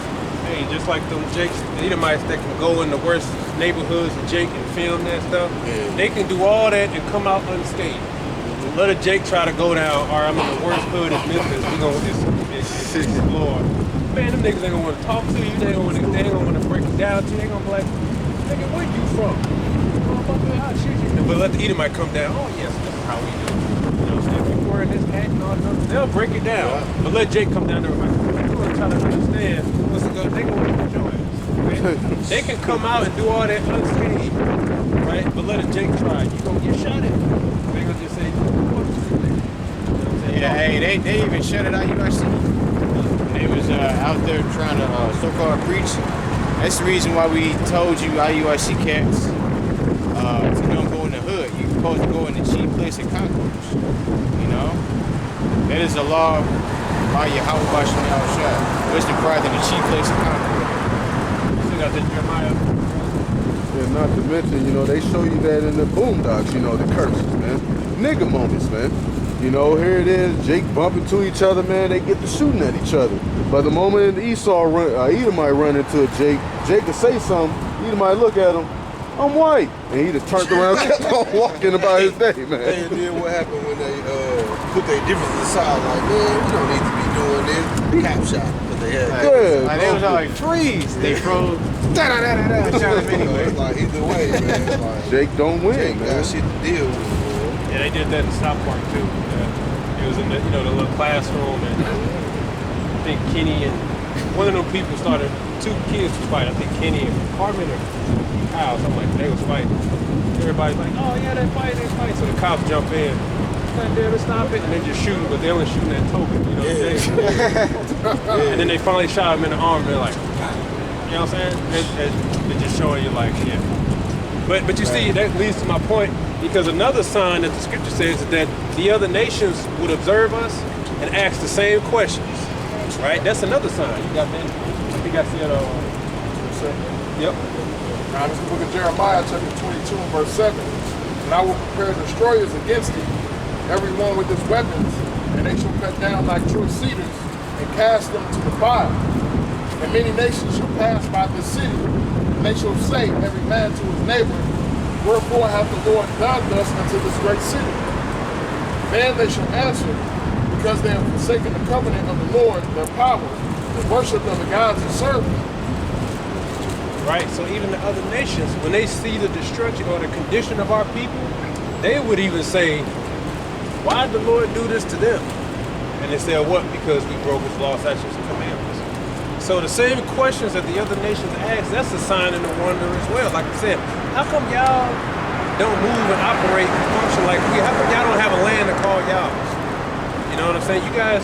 Hey, just like them Jakes, the Edomites that can go in the worst neighborhoods of Jake and film that stuff, they can do all that and come out unscathed. Let a Jake try to go down, all right, I'm in the worst hood in Memphis, we gonna explore. Man, them niggas ain't gonna wanna talk to you, they ain't gonna wanna break it down to you, they gonna be like, nigga, where you from? But let the Edomite come down, oh yes, this is how we do it. You know what I'm saying? People wearing this hat and all that, they'll break it down. But let Jake come down there, like, you gonna try to understand what's the good, they gonna put your ass. Right? They can come out and do all that unscathed, right? But let a Jake try, you gonna get shot at. They gonna just say, yeah, hey, they even shut it out UIC. They was out there trying to so-called preach. That's the reason why we told you IUIC cats to don't go in the hood. You're supposed to go in the cheap place of concourse. You know? That is a law by Yahweh Bashem Yahushua. Wisdom prior than the cheap place of concourse. You got that Jeremiah. And not to mention, you know, they show you that in the boondocks, you know, the curses, man. Nigga moments, man. You know, here it is, Jake bumping to each other, man, they get to shooting at each other. But the moment Edomite run into a Jake could say something, Edomite look at him, I'm white. And he just turned around and kept on walking about his day, man. And then what happened when they put their differences aside, like, man, we don't need to be doing this. Cap shot, but they had like they was all like, freeze. They froze. Da-da-da-da-da. Shot him anyway. Like, either way, man. Like, Jake don't win, Jake man. got shit to deal with, man. Yeah, they did that in South Park too. It was in the, the little classroom, and I think Kenny and one of them people started, two kids was fighting. I think Kenny and Carmen or Kyle, something like that. They was fighting. Everybody's like, oh yeah, they fight. So the cops jump in. God damn it, stop it. And they're just shooting, but they only shooting that token, you know what I'm saying? And then they finally shot him in the arm, and they're like, you know what I'm saying? They're just showing you like, yeah. But you see, that leads to my point, because another sign that the scripture says is that the other nations would observe us and ask the same questions, right? That's another sign. You got that? I think I said, yep. Now, this is the book of Jeremiah, chapter 22, and verse 7. And I will prepare destroyers against thee, every one with his weapons, and they shall cut down like true cedars, and cast them to the fire. And many nations shall pass by this city, and they shall say, every man to his neighbor, wherefore hath the Lord done thus unto this great city? Then they shall answer, because they have forsaken the covenant of the Lord, their power, and worshipped of the gods and served them. Right, so even the other nations, when they see the destruction or the condition of our people, they would even say, why did the Lord do this to them? And they say, what? Because we broke his law, statutes, and commandments. So the same questions that the other nations ask, that's a sign and a wonder as well. Like I said, how come y'all don't move and operate and function like we? How come y'all don't have a land to call y'all? You know what I'm saying? You guys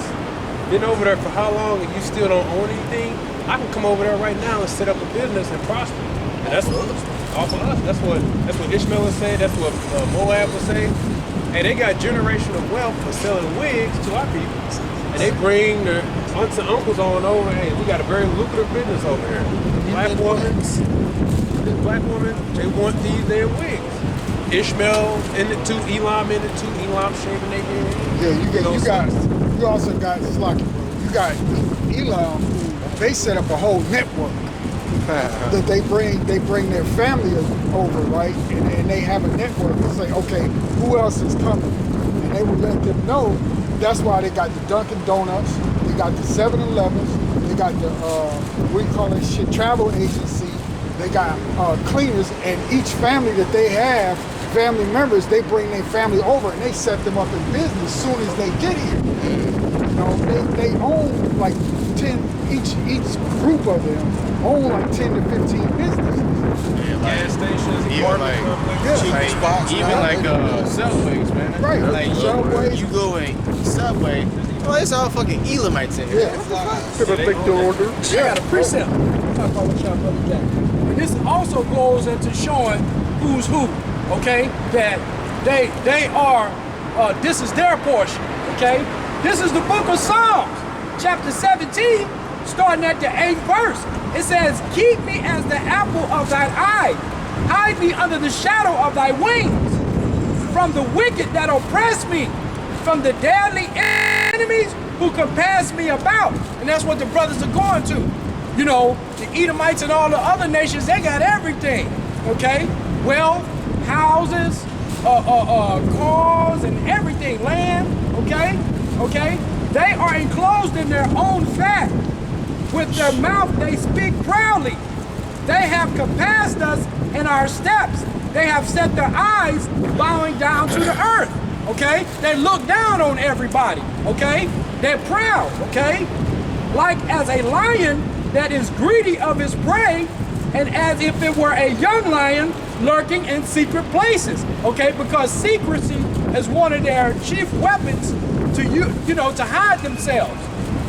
been over there for how long and you still don't own anything? I can come over there right now and set up a business and prosper. And that's all for us. That's what Ishmael was saying. That's what Moab was saying. Hey, they got generational wealth for selling wigs to our people. And they bring their aunts and uncles on over. Hey, we got a very lucrative business over here. Black women, they want these damn wigs. Ishmael in it too, Elam in it too, Elam shaving their head. Yeah, you also got Slocky, bro. You got Elam, they set up a whole network that they bring their family over, right? And they have a network to say, okay, who else is coming? And they will let them know. That's why they got the Dunkin' Donuts, they got the 7-Elevens, they got the what do you call that shit, travel agency, they got cleaners, and each family that they have, family members, they bring their family over and they set them up in business as soon as they get here. You know, they own like 10, each group of them own like 10 to 15 businesses. Gas stations, even like Subways, man. Right, like Subways. You go in Subway, well, it's all fucking Elamites in here. I got a precept. We'll talk about what y'all brother Jack. And this also goes into showing who's who, okay? That they are, this is their portion, okay? This is the book of Psalms, chapter 17, starting at the 8th verse. It says, keep me as the apple of thine eye. Hide me under the shadow of thy wings. From the wicked that oppress me. From the deadly enemies who compass me about. And that's what the brothers are going to. You know, the Edomites and all the other nations, they got everything, okay? Wealth, houses, cars, and everything, land, okay? Okay? They are enclosed in their own fat. With their mouth, they speak proudly. They have compassed us in our steps. They have set their eyes bowing down to the earth, okay? They look down on everybody, okay? They're proud, okay? Like as a lion that is greedy of his prey, and as if it were a young lion lurking in secret places, okay? Because secrecy is one of their chief weapons to to hide themselves,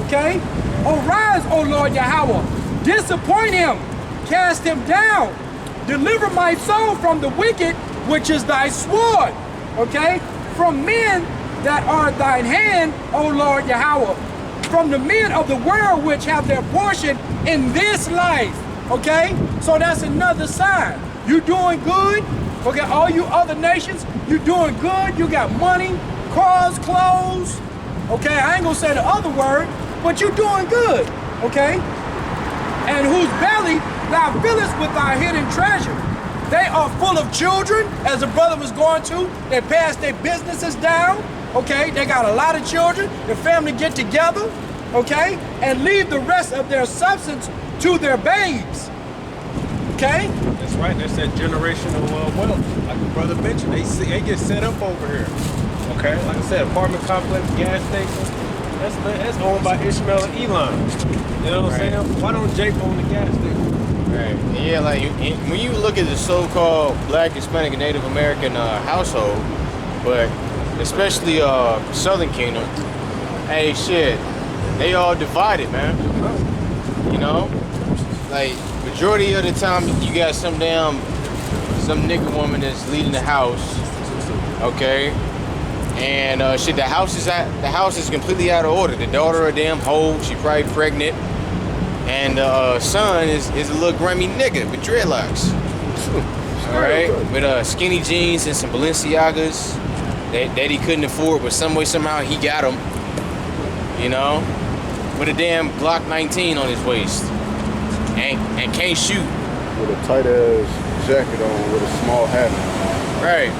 okay? Arise, O Lord Yahweh, disappoint him, cast him down, deliver my soul from the wicked, which is thy sword, okay? From men that are thine hand, O Lord Yahweh, from the men of the world which have their portion in this life, okay? So that's another sign. You doing good, okay? All you other nations, you doing good, you got money, cars, clothes, okay? I ain't gonna say the other word, but you doing good, okay? And whose belly thou fillest with thy hidden treasure. They are full of children, as the brother was going to. They pass their businesses down, okay? They got a lot of children. The family get together, okay? And leave the rest of their substance to their babes, okay? That's right. That's that generational wealth. Like the brother mentioned, they get set up over here, okay? Like I said, apartment complex, gas station. That's owned by Ishmael and Elon. You know what I'm saying? Why don't Jake own the gas station? Right. Yeah, like when you look at the so-called Black, Hispanic, and Native American household, but especially Southern Kingdom, hey, shit, they all divided, man. You know, like majority of the time, you got some nigga woman that's leading the house, okay, and shit, the house is completely out of order. The daughter a damn hoe, she probably pregnant. And son is a little grimy nigga with dreadlocks. All right, with skinny jeans and some Balenciagas that he couldn't afford, but some way somehow he got them. You know, with a damn Glock 19 on his waist, and can't shoot. With a tight ass jacket on with a small hat. Right,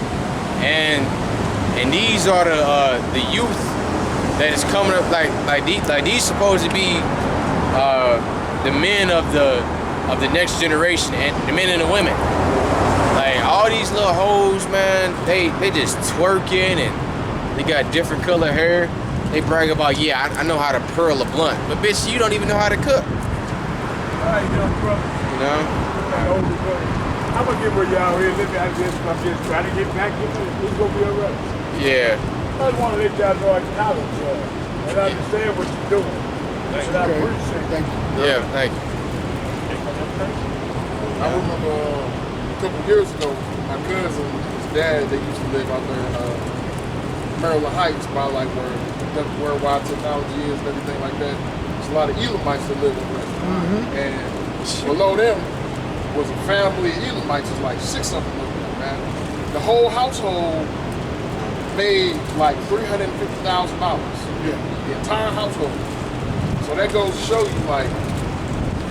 and these are the youth that is coming up like these supposed to be. The men of the next generation, and the men and the women. Like all these little hoes, man, they just twerking, and they got different color hair. They brag about, yeah, I know how to pearl a blunt, but bitch, you don't even know how to cook. Alright, young brother. You know? I'm gonna get where y'all here. I'm just trying to get back into it. It's gonna be alright. Yeah. I just want to let y'all know I acknowledge and understand what you're doing. I appreciate it. Thank you. Yeah, thank you. I remember a couple years ago, my cousin, his dad, they used to live out there in Maryland Heights by like where wide technology is and everything like that. There's a lot of Elamites that live over there. And below them was a family of Elamites, there's like 6 of them over there, man. The whole household made like $350,000. Yeah. The entire household. So that goes to show you, like,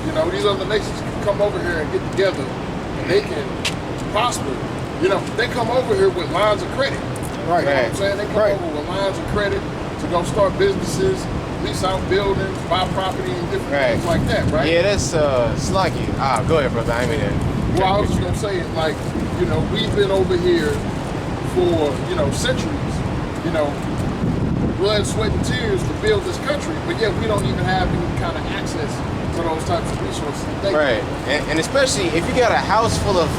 you know, these other nations can come over here and get together and they can prosper. You know, they come over here with lines of credit. Right. You know what I'm saying? They come over with lines of credit to go start businesses, lease out buildings, buy property and different things like that, right? Yeah, that's sluggy. Go ahead, brother. I mean, well, I was just gonna say, like, you know, we've been over here for, you know, centuries, you know, blood, sweat, and tears to build this country, but yet we don't even have any kind of access to those types of resources. Right, and especially if you got a house full of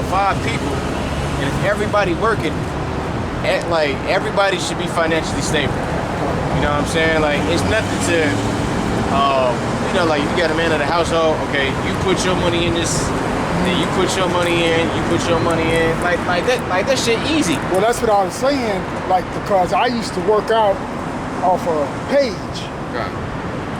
5 people, and if everybody working, like everybody should be financially stable. You know what I'm saying? Like it's nothing to, you know, like you got a man of the household. Okay, you put your money in this. Then you put your money in, you put your money in, like that shit easy. Well, that's what I was saying, like, because I used to work out off a page,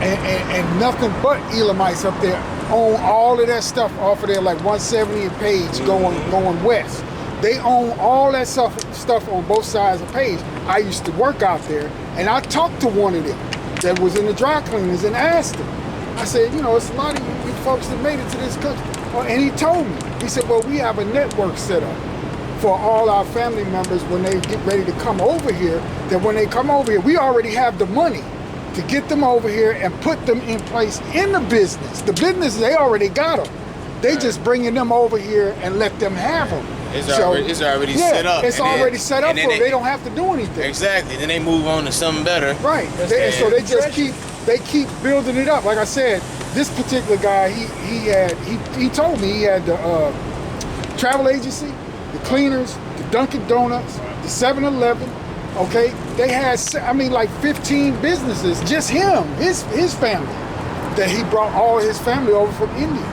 and nothing but Elamites up there own all of that stuff off of there, like 170 page going west. They own all that stuff on both sides of page. I used to work out there, and I talked to one of them that was in the dry cleaners and asked him, I said, you know, it's a lot of you folks that made it to this country. And he told me, he said, well, we have a network set up for all our family members when they get ready to come over here, that when they come over here, we already have the money to get them over here and put them in place in the business. The business, they already got them. They just bringing them over here and let them have them. It's already set up. It's already set up for them. They don't have to do anything. Exactly. Then they move on to something better. Right. And so they just keep building it up. Like I said, this particular guy, he told me he had the travel agency, the cleaners, the Dunkin' Donuts, the 7-Eleven. Okay, they had, I mean, like 15 businesses, just him, his family, that he brought all his family over from India.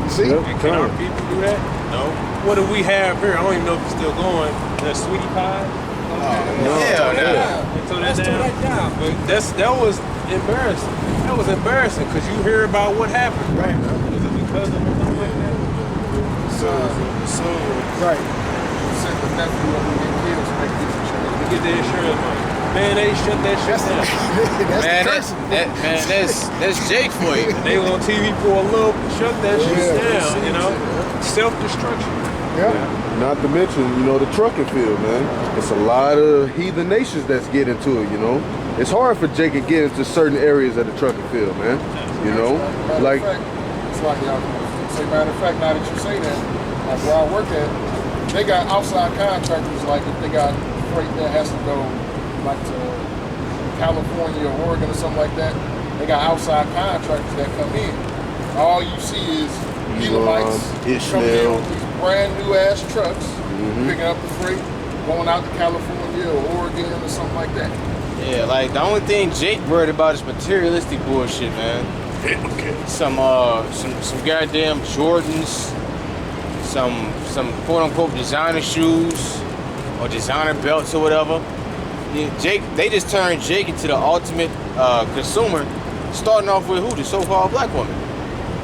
You see? And can our people do that? No. What do we have here? I don't even know if it's still going. That sweetie pie? No. So that's down. But that was embarrassing. That was embarrassing because you hear about what happened. Right. Was it because of something like that? Right. Send the nephew over to get killed so they can get some insurance. Get the insurance money. Man, they shut that shit down. That's Jake for you. They was on TV for a little, shut that shit down, you know? Self-destruction. Yeah. Not to mention, you know, the trucking field, man. It's a lot of heathen nations that's getting into it, you know. It's hard for Jake to get into certain areas of the trucking field, man. You know, like. It's like y'all say, matter of fact, now that you say that, like where I work at, they got outside contractors, like if they got freight that has to go like to California or Oregon or something like that, they got outside contractors that come in. All you see is Elamites coming in with these brand new ass trucks, picking up the freight, going out to California or Oregon or something like that. Yeah, like the only thing Jake worried about is materialistic bullshit, man. Okay. Some goddamn Jordans, some quote unquote designer shoes or designer belts or whatever. Yeah, Jake, they just turned Jake into the ultimate consumer, starting off with who? The so-called black woman.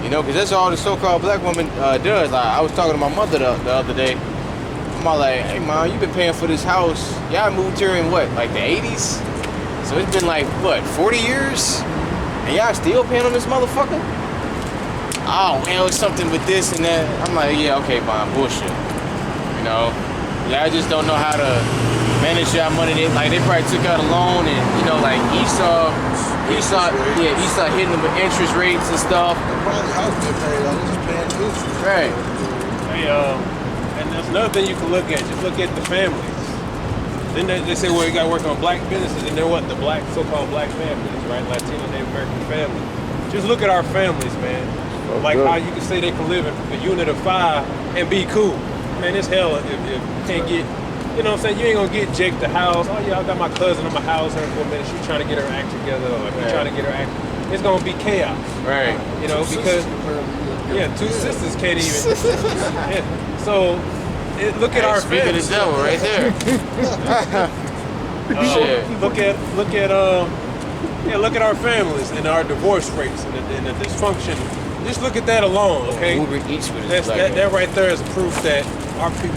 You know, because that's all the so-called black woman does. Like, I was talking to my mother the other day. I'm all like, hey, Mom, you've been paying for this house. Y'all moved here in what, like the 80s? So it's been like, what, 40 years? And y'all still paying on this motherfucker? Oh, well, it's something with this and that. I'm like, yeah, okay, Mom, bullshit. You know? Y'all just don't know how to manage your money. They probably took out a loan and, you know, like Esau hitting them with interest rates and stuff. Probably house get paid on, just paying interest. Right. Hey, and there's another thing you can look at. Just look at the families. Then they say, well, you got to work on black businesses, and they're what? The black, so-called black families, right? Latino, Native American families. Just look at our families, man. Like how you can say they can live in a unit of 5 and be cool. Man, it's hell if you can't get, you know what I'm saying? You ain't gonna get Jake the house. Oh yeah, I got my cousin in my house here for a minute. She's trying to get her act together, or if trying to get her act, it's gonna be chaos. Right. You know, because two sisters can't even. Yeah. So look at our speak of the devil right there. Look at our families and our divorce rates and the dysfunction. Just look at that alone, okay? That right there is proof that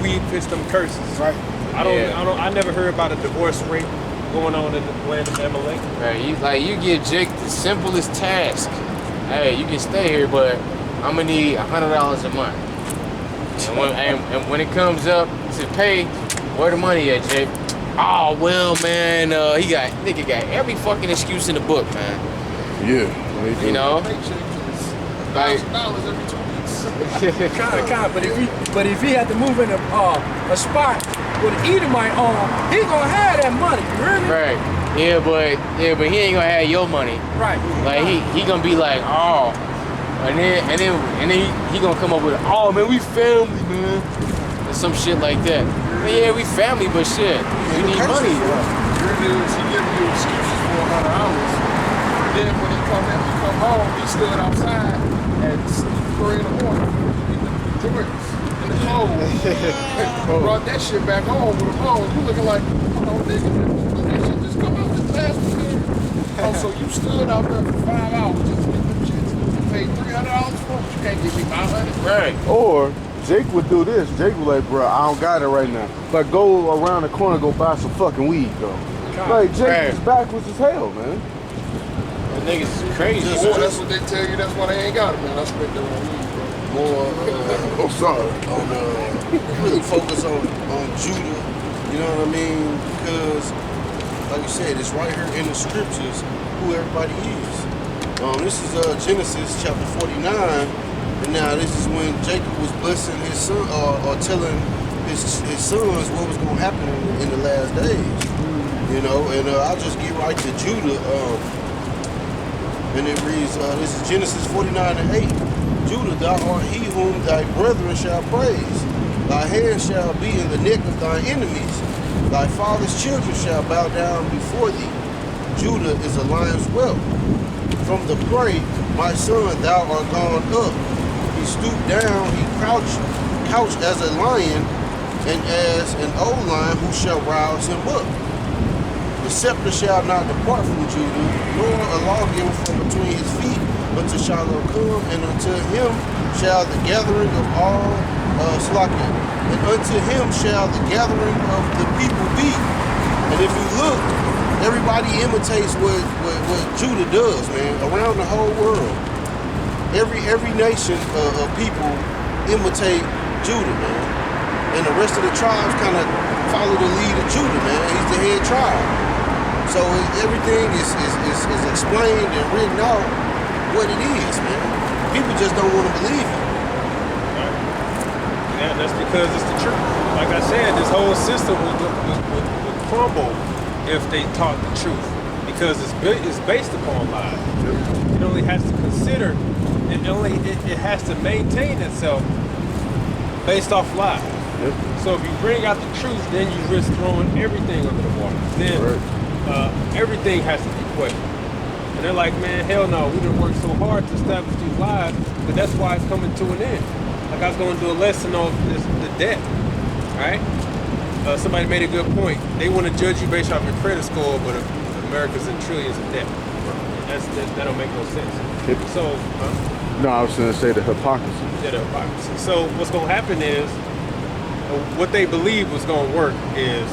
we fix them curses. Right. I never heard about a divorce rate going on in the land of Amalek. Right. You give Jake the simplest task. Hey, you can stay here, but I'm gonna need $100 a month. And when it comes up to pay, where the money at, Jake? Oh well, man. Nigga got every fucking excuse in the book, man. Yeah. You know. Like, $1,000 every 2 weeks. Kind. But if he had to move in a spot with an Edomite on, he gonna have that money. You hear me? Right. Yeah, but he ain't gonna have your money. Right. Like he gonna be like, oh, and then he gonna come up with, oh man, we family, man, or some shit like that. But yeah, we family, but shit, we need money. Your dudes, he giving you excuses for $100. Then when he come home, he stood outside at 3 in the morning in the Jordans, in the cold. Brought that shit back home with a phone. You looking like, oh nigga, that shit just come out this last weekend. Oh, so you stood out there for 5 hours just to get them shits. You paid $300 for it, but you can't give me $500. Right. Or Jake would do this. Jake would like, bro, I don't got it right now. But go around the corner, go buy some fucking weed, though. Like, Jake is backwards as hell, man. niggas is crazy. Boy, that's what they tell you. That's why they ain't got it, man. I spent that on weed, bro. More I'm sorry. on really focus on Judah. You know what I mean? Because, like you said, it's right here in the scriptures who everybody is. This is Genesis chapter 49, and now this is when Jacob was blessing his son, or telling his sons what was going to happen in the last days. You know, and I'll just get right to Judah. And it reads, this is Genesis 49:8. Judah, thou art he whom thy brethren shall praise. Thy hand shall be in the neck of thine enemies. Thy father's children shall bow down before thee. Judah is a lion's whelp. From the prey, my son, thou art gone up. He stooped down, he couched as a lion, and as an old lion, who shall rouse him up? The scepter shall not depart from Judah, nor a lawgiver from between his feet, until Shiloh come, and unto him shall the gathering of all Slakia, and unto him shall the gathering of the people be. And if you look, everybody imitates what Judah does, man, around the whole world. Every nation of people imitate Judah, man. And the rest of the tribes kind of follow the lead of Judah, man. He's the head tribe. So everything is explained and written out what it is, man. People just don't want to believe it. Right. Yeah, that's because it's the truth. Like I said, this whole system would crumble if they taught the truth, because it's based upon lies. It only has to consider, it has to maintain itself based off lies. So if you bring out the truth, then you risk throwing everything under the water. Then everything has to be questioned. And they're like, man, hell no, we done worked so hard to establish these lies, but that's why it's coming to an end. Like I was going to do a lesson on the debt, right? Somebody made a good point. They want to judge you based off your credit score, but America's in trillions of debt. That don't make no sense. So, no, I was going to say the hypocrisy. Yeah, the hypocrisy. So what's going to happen is, what they believe was going to work is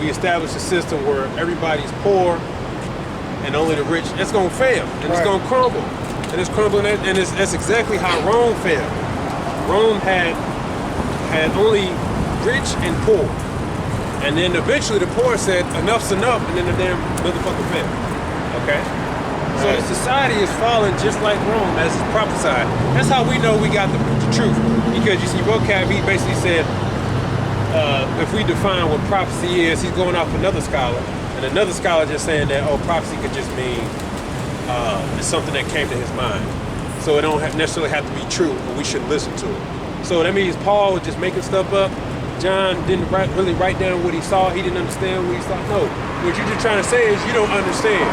we establish a system where everybody's poor and only the rich. It's going to fail, and it's going to crumble. And it's crumbling, and that's exactly how Rome failed. Rome had only rich and poor. And then eventually the poor said, enough's enough, and then the damn motherfucker fell. Okay? So the society is falling just like Rome, as is prophesied. That's how we know we got the truth. Because you see, vocab, he basically said, if we define what prophecy is, he's going off another scholar. And another scholar just saying that, oh, prophecy could just mean it's something that came to his mind. So it don't necessarily have to be true, but we should listen to it. So that means Paul was just making stuff up. John didn't really write down what he saw. He didn't understand what he saw. No, what you're just trying to say is you don't understand.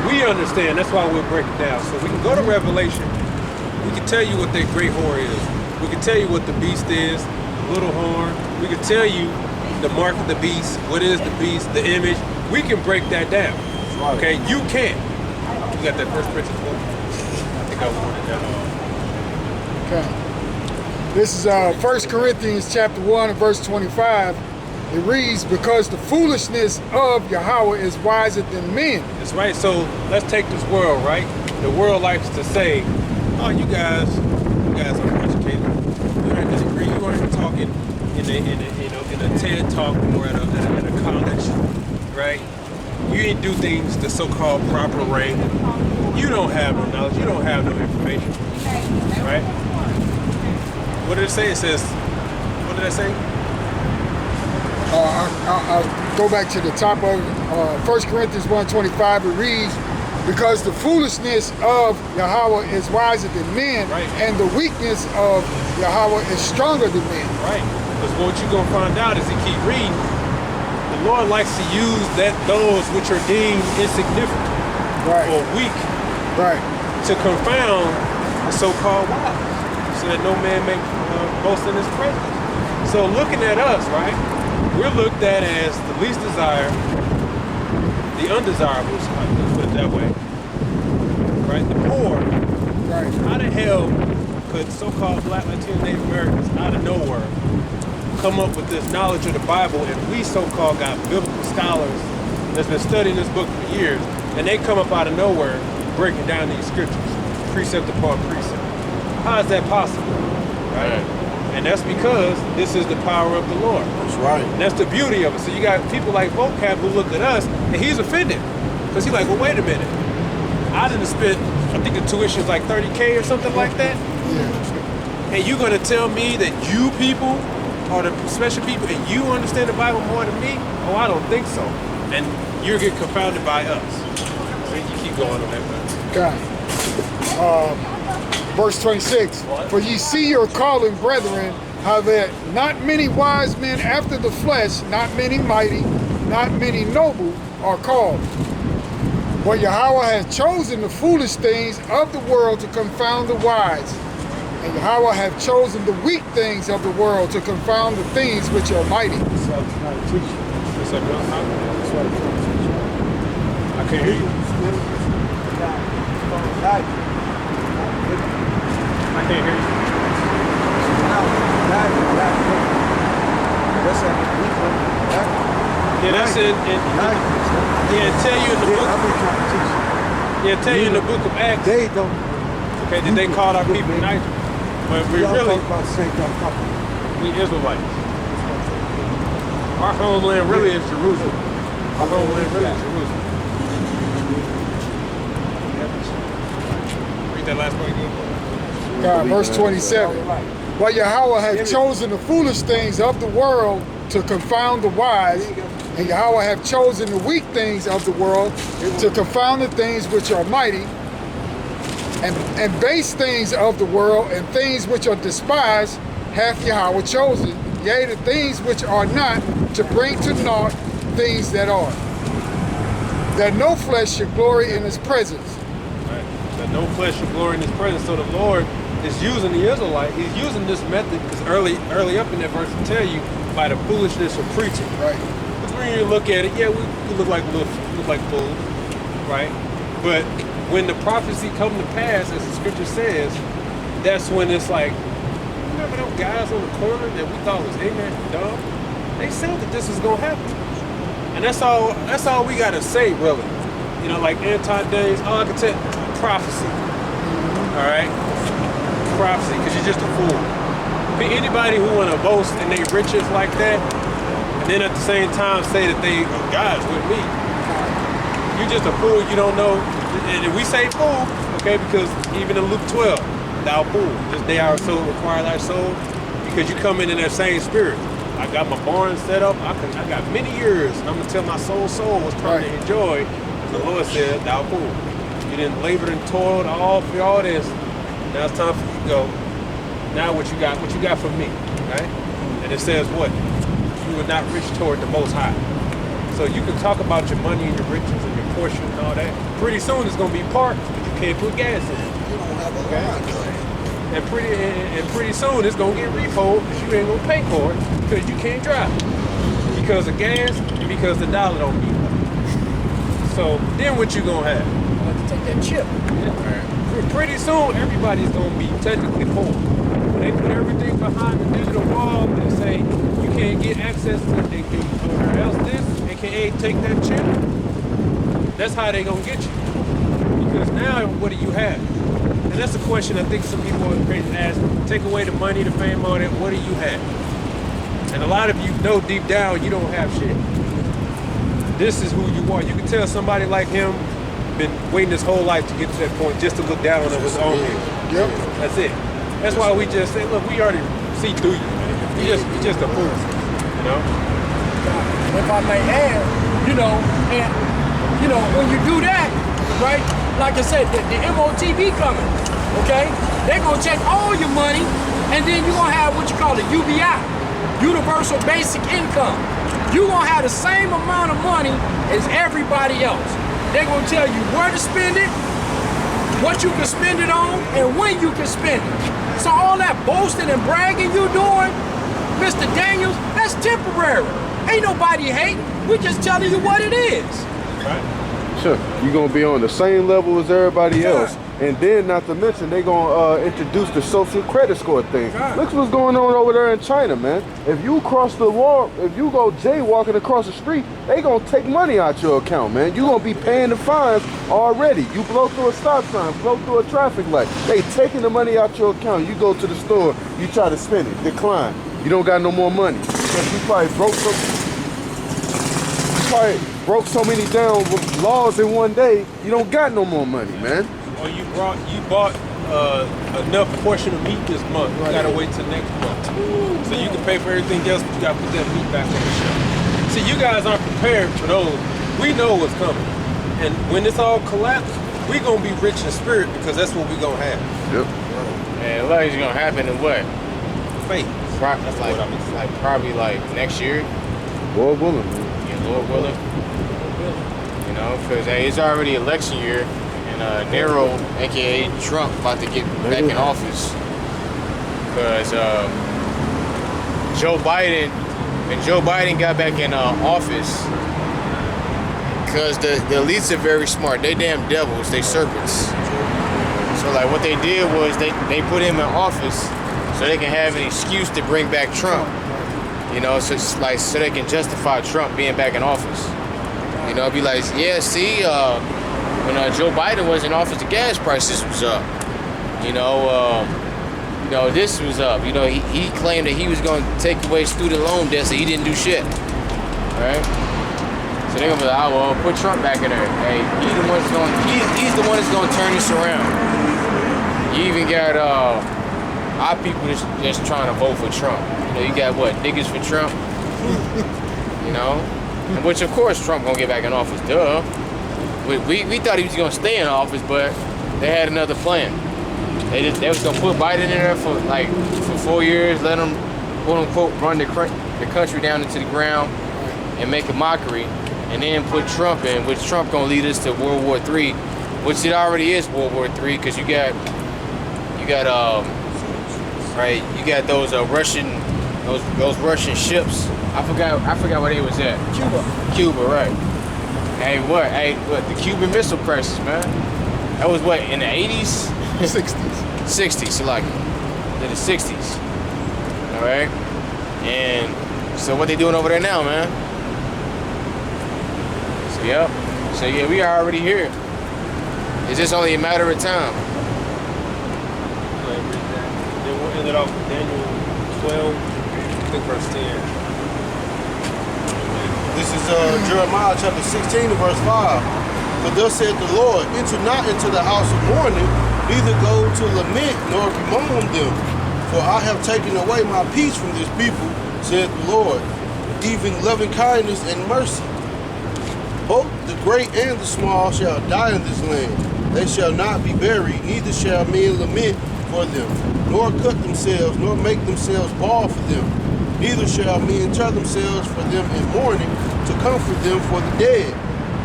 We understand. That's why we'll break it down. So we can go to Revelation. We can tell you what that great whore is. We can tell you what the beast is, little horn. We can tell you the mark of the beast. What is the beast? The image. We can break that down. Okay, you can't. You got that First Princes book? I think I wanted that. Okay. This is 1 Corinthians chapter 1 and verse 25. It reads, because the foolishness of Yahweh is wiser than men. That's right. So let's take this world, right? The world likes to say, oh, you guys are educated. You aren't disagree. You aren't talking in a TED talk or at a college, right? You didn't do things the so-called proper way. You don't have no knowledge. You don't have no information, right? What did it say? It says, what did I say? I'll go back to the top of 1 Corinthians 1:25. It reads, because the foolishness of Yahweh is wiser than men, right, and the weakness of Yahweh is stronger than men. Right. Because what you're going to find out as you keep reading, the Lord likes to use those which are deemed insignificant, right, or weak, right, to confound the so-called wise, so that no man may boast in his presence. So looking at us, right, we're looked at as the least desired, the undesirables, let's put it that way, right? The poor. right. How the hell could so-called Black, Latino, Native Americans out of nowhere come up with this knowledge of the Bible, and we so-called got biblical scholars that's been studying this book for years, and they come up out of nowhere breaking down these scriptures, precept upon precept. How is that possible? Right? And that's because this is the power of the Lord. That's right. And that's the beauty of it. So you got people like Vocab who look at us, and he's offended. Because he's like, well, wait a minute. I didn't spend, I think the tuition is like 30K or something like that. Yeah. And you're going to tell me that you people are the special people and you understand the Bible more than me? Oh, I don't think so. And you're getting confounded by us. So you keep going on that, man. Okay. Verse 26, for ye see your calling, brethren, how that not many wise men after the flesh, not many mighty, not many noble are called. But Yahweh has chosen the foolish things of the world to confound the wise. And Yahweh hath chosen the weak things of the world to confound the things which are mighty. I can't hear you. I can't hear you. Yeah, that's it. Yeah, tell you in the book. Yeah, tell you in the book of Acts. They don't. Okay, did they call our people Niger? But we really, we Israelites. Our homeland really is Jerusalem. Our homeland really is Jerusalem. Read that last part again. God, verse 27. But Yahweh hath chosen the foolish things of the world to confound the wise, and Yahweh hath chosen the weak things of the world to confound the things which are mighty, and base things of the world and things which are despised hath Yahweh chosen, yea, the things which are not, to bring to naught things that are, that no flesh should glory in his presence. Right. That no flesh should glory in his presence. So the Lord is using the Israelite. He's using this method because early up in that verse to tell you by the foolishness of preaching. Right. Because when you look at it, yeah, we look like fools, right? But when the prophecy come to pass, as the scripture says, that's when it's like, remember those guys on the corner that we thought was ignorant and dumb? They said that this is gonna happen. And that's all we gotta say, really. You know, like anti-days, all I can tell, prophecy. All right? Prophecy, because you're just a fool. Anybody who wanna boast in their riches like that, and then at the same time say that they are God's with me, you're just a fool. You don't know. And we say fool, okay, because even in Luke 12, thou fool, this day our soul require thy soul, because you come in that same spirit. I got my barn set up. I got many years, and I'm gonna tell my soul was trying to enjoy. The Lord said, thou fool, you didn't labor and toil all for all this. Now it's time for you to go. Now what you got for me, right? And it says what? You were not rich toward the Most High. So you can talk about your money and your riches and your portion and all that. Pretty soon it's gonna be parked, but you can't put gas in it. You don't have a line. And pretty soon it's gonna get repoed because you ain't gonna pay for it because you can't drive. Because of gas and because the dollar don't mean nothing. So then what you gonna have? I have to take that chip. Yeah. Pretty soon everybody's gonna be technically poor. When they put everything behind the digital wall and say you can't get access to or else this and can't take that chip, that's how they gonna get you. Because now what do you have? And that's a question I think some people are crazy to ask. Take away the money, the fame, all that, what do you have? And a lot of you know deep down you don't have shit. This is who you are. You can tell somebody like him been waiting his whole life to get to that point just to look down on his own head. Yep. That's it. That's why we just say, look, we already see through you, man. You just a fool, you know? If I may add, when you do that, right? Like I said, the MOTB coming, okay? They're gonna check all your money, and then you're gonna have what you call the UBI, Universal Basic Income. You're gonna have the same amount of money as everybody else. They're gonna tell you where to spend it, what you can spend it on, and when you can spend it. So all that boasting and bragging you doing, Mr. Daniels, that's temporary. Ain't nobody hating. We just telling you what it is. Right. Sure. You're gonna be on the same level as everybody else. And then, not to mention, they gonna introduce the social credit score thing. Look what's going on over there in China, man. If you cross the wall, if you go jaywalking across the street, they gonna take money out your account, man. You gonna be paying the fines already. You blow through a stop sign, blow through a traffic light, they taking the money out your account. You go to the store, you try to spend it, decline. You don't got no more money. Because you probably broke so many down laws in one day, you don't got no more money, man. Or you bought enough portion of meat this month. You gotta wait till next month. So you can pay for everything else, but you gotta put that meat back on the shelf. See, you guys aren't prepared for those. We know what's coming. And when this all collapses, we gonna be rich in spirit because that's what we gonna have. Yep. Man, what is gonna happen in what? Faith. That's like probably like next year. Lord willing. Yeah, Lord willing. You know, because hey, it's already election year. And Nero, aka Trump, about to get back in office because Joe Biden got back in office because the elites are very smart. They damn devils, they serpents. So like what they did was they put him in office so they can have an excuse to bring back Trump. You know, so it's like so they can justify Trump being back in office. You know, be like, yeah, see, when Joe Biden was in office, the gas prices was up. You know, this was up. You know, he claimed that he was going to take away student loan debt, so he didn't do shit. Right? So they're gonna be like, oh, well, put Trump back in there. Hey, he's the one that's going to turn this around. You even got our people just trying to vote for Trump. You know, you got what, niggas for Trump? You know, which of course Trump gonna get back in office. Duh. We thought he was gonna stay in office, but they had another plan. They was gonna put Biden in there for 4 years, let him quote unquote run the country down into the ground and make a mockery, and then put Trump in, which Trump gonna lead us to World War III, which it already is World War III, because you got those Russian ships. I forgot where they was at. Cuba, right? Hey, what? The Cuban Missile Crisis, man. That was what, in the 80s? 60s. 60s, so like in the 60s. All right. And so what they doing over there now, man? So yeah, we are already here. It's just only a matter of time. Then we'll end it off with Daniel 12, I think verse 10. This is Jeremiah chapter 16 and verse 5. For thus said the Lord, enter not into the house of mourning, neither go to lament nor bemoan them. For I have taken away my peace from this people, said the Lord, even loving kindness and mercy. Both the great and the small shall die in this land. They shall not be buried, neither shall men lament for them, nor cut themselves, nor make themselves bald for them. Neither shall men tear themselves for them in mourning to comfort them for the dead.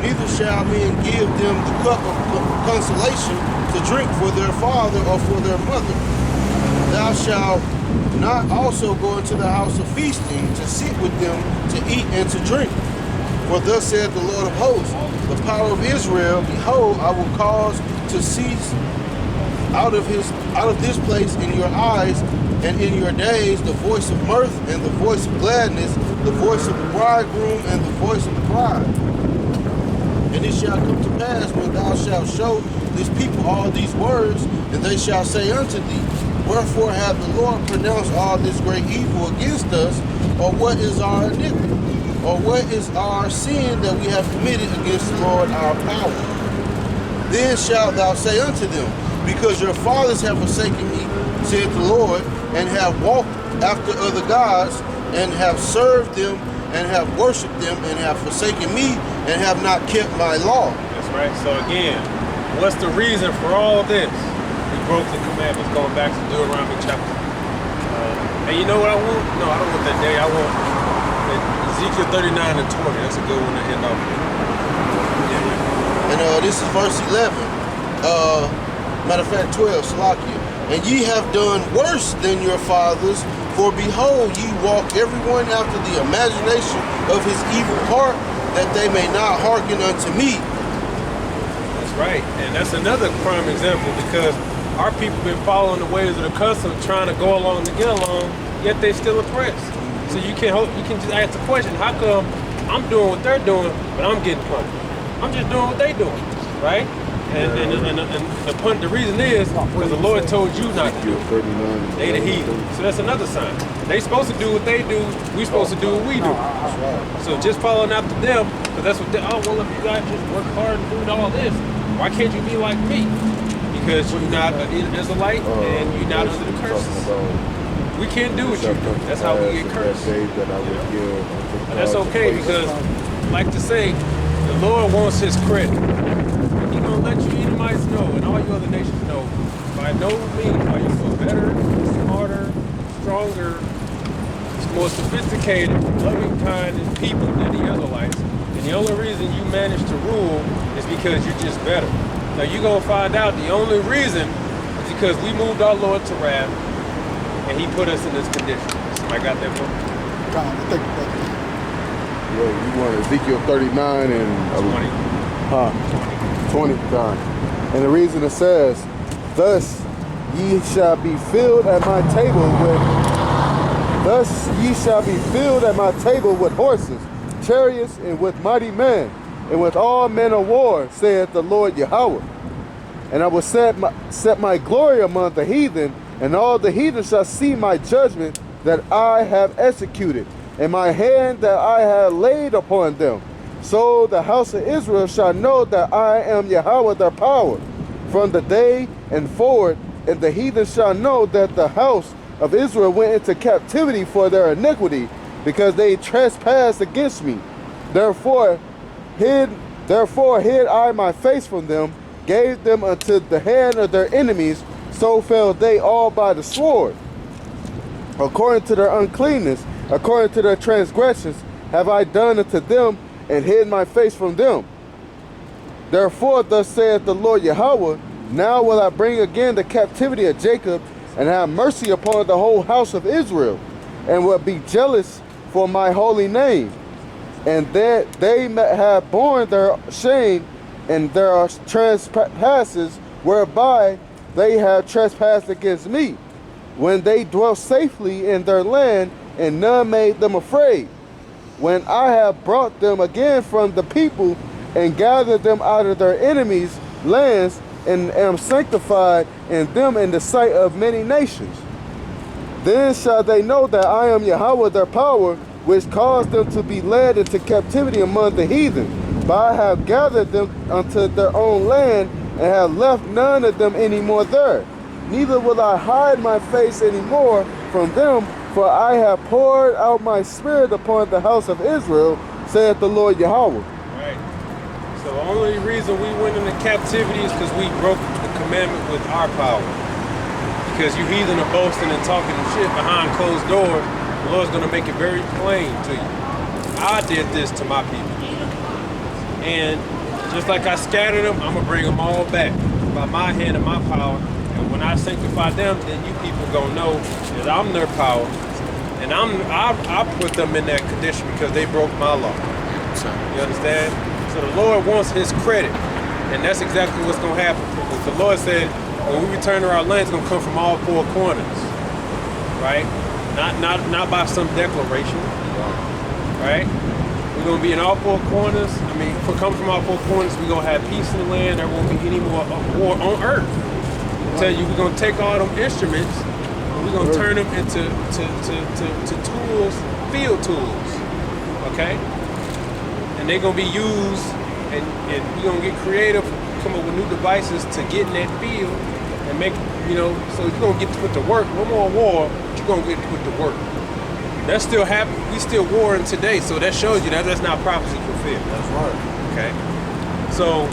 Neither shall men give them the cup of consolation to drink for their father or for their mother. Thou shalt not also go into the house of feasting to sit with them to eat and to drink. For thus saith the Lord of hosts, the power of Israel, behold, I will cause to cease out of this place in your eyes and in your days the voice of mirth and the voice of gladness, the voice of the bridegroom and the voice of the bride. And it shall come to pass when thou shalt show this people all these words, and they shall say unto thee, wherefore hath the Lord pronounced all this great evil against us, or what is our iniquity, or what is our sin that we have committed against the Lord our power? Then shalt thou say unto them, because your fathers have forsaken me, said the Lord, and have walked after other gods, and have served them, and have worshipped them, and have forsaken me, and have not kept my law. That's right. So again, what's the reason for all this? We broke the commandments, going back to Deuteronomy chapter. And you know what I want? No, I don't want that day. I want Ezekiel 39 and 20. That's a good one to end off with. And this is verse 11. Matter of fact, 12, Salakia. And ye have done worse than your fathers, for behold, ye walk everyone after the imagination of his evil heart, that they may not hearken unto me. That's Right, and that's another prime example because our people been following the ways of the custom, trying to go along to get along, yet they still oppressed. So you can just ask the question, how come I'm doing what they're doing, but I'm getting punished? I'm just doing what they doing, right? And the reason is because the Lord told you not to do it. They the heathen. So that's another sign. They supposed to do what they do. We supposed to do what we do. So just following after them, because that's what they, oh, well, if you guys just work hard and do all this, why can't you be like me? Because you're not an Israelite and you're not under the curses. We can't do what you do. That's how we get cursed. And that's okay because, like to say, the Lord wants his credit. He's going to let you Edomites know and all you other nations know, by no means are you so better, smarter, stronger, more sophisticated, loving kind people than the Israelites. And the only reason you manage to rule is because you're just better. Now you're going to find out the only reason is because we moved our Lord to wrath and he put us in this condition. I got that book? Yeah, you want Ezekiel 39 and 20 times. And the reason it says, thus ye shall be filled at my table with horses, chariots, and with mighty men, and with all men of war, saith the Lord Yahweh. And I will set my glory among the heathen, and all the heathen shall see my judgment that I have executed, and my hand that I have laid upon them. So the house of Israel shall know that I am Yahweh their power, from the day and forward, and the heathen shall know that the house of Israel went into captivity for their iniquity, because they trespassed against me. Therefore hid I my face from them, gave them unto the hand of their enemies, so fell they all by the sword. According to their uncleanness, according to their transgressions, have I done unto them, and hid my face from them. Therefore thus saith the Lord Yahweh, now will I bring again the captivity of Jacob, and have mercy upon the whole house of Israel, and will be jealous for my holy name, and that they have borne their shame and their trespasses, whereby they have trespassed against me, when they dwelt safely in their land, and none made them afraid. When I have brought them again from the people, and gathered them out of their enemies' lands, and am sanctified in them in the sight of many nations. Then shall they know that I am Yahweh their power, which caused them to be led into captivity among the heathen. But I have gathered them unto their own land, and have left none of them any more there. Neither will I hide my face any more from them, for I have poured out my spirit upon the house of Israel, saith the Lord Yahweh. Right. So the only reason we went into captivity is because we broke the commandment with our power. Because you heathen are boasting and talking shit behind closed doors, the Lord's going to make it very plain to you. I did this to my people. And just like I scattered them, I'm going to bring them all back by my hand and my power. And when I sanctify them, then you people going to know that I'm their power. And I put them in that condition because they broke my law. You understand? So the Lord wants his credit. And that's exactly what's going to happen. Because the Lord said, when we return to our land, it's going to come from all four corners. Right? Not by some declaration. Right? We're going to be in all four corners. I mean, if we come from all four corners, we're going to have peace in the land. There won't be any more war on earth. I tell you, we're going to take all them instruments and we're going to turn them into tools, field tools. Okay? And they're going to be used, and we're going to get creative, come up with new devices to get in that field and make, so you're going to get to put to work. No more war, but you're going to get to put to work. That's still happening. We still warring today, so that shows you that that's not prophecy fulfilled. That's right. Okay? So,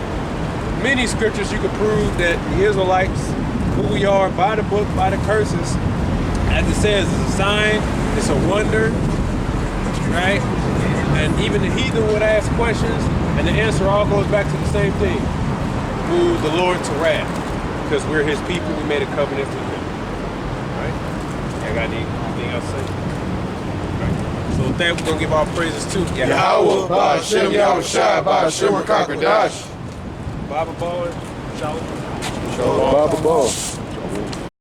many scriptures you can prove that the Israelites, who we are, by the book, by the curses, as it says, it's a sign, it's a wonder, right? And even the heathen would ask questions, and the answer all goes back to the same thing. Move the Lord to wrath, because we're his people, we made a covenant with him. Right? I got anything else to say? So with that, we're going to give our praises to Yahweh, Ba'Shem, Yahushua, Ba'Shem, Rakakadash. Baba Baller, Shalom. Baba Ball.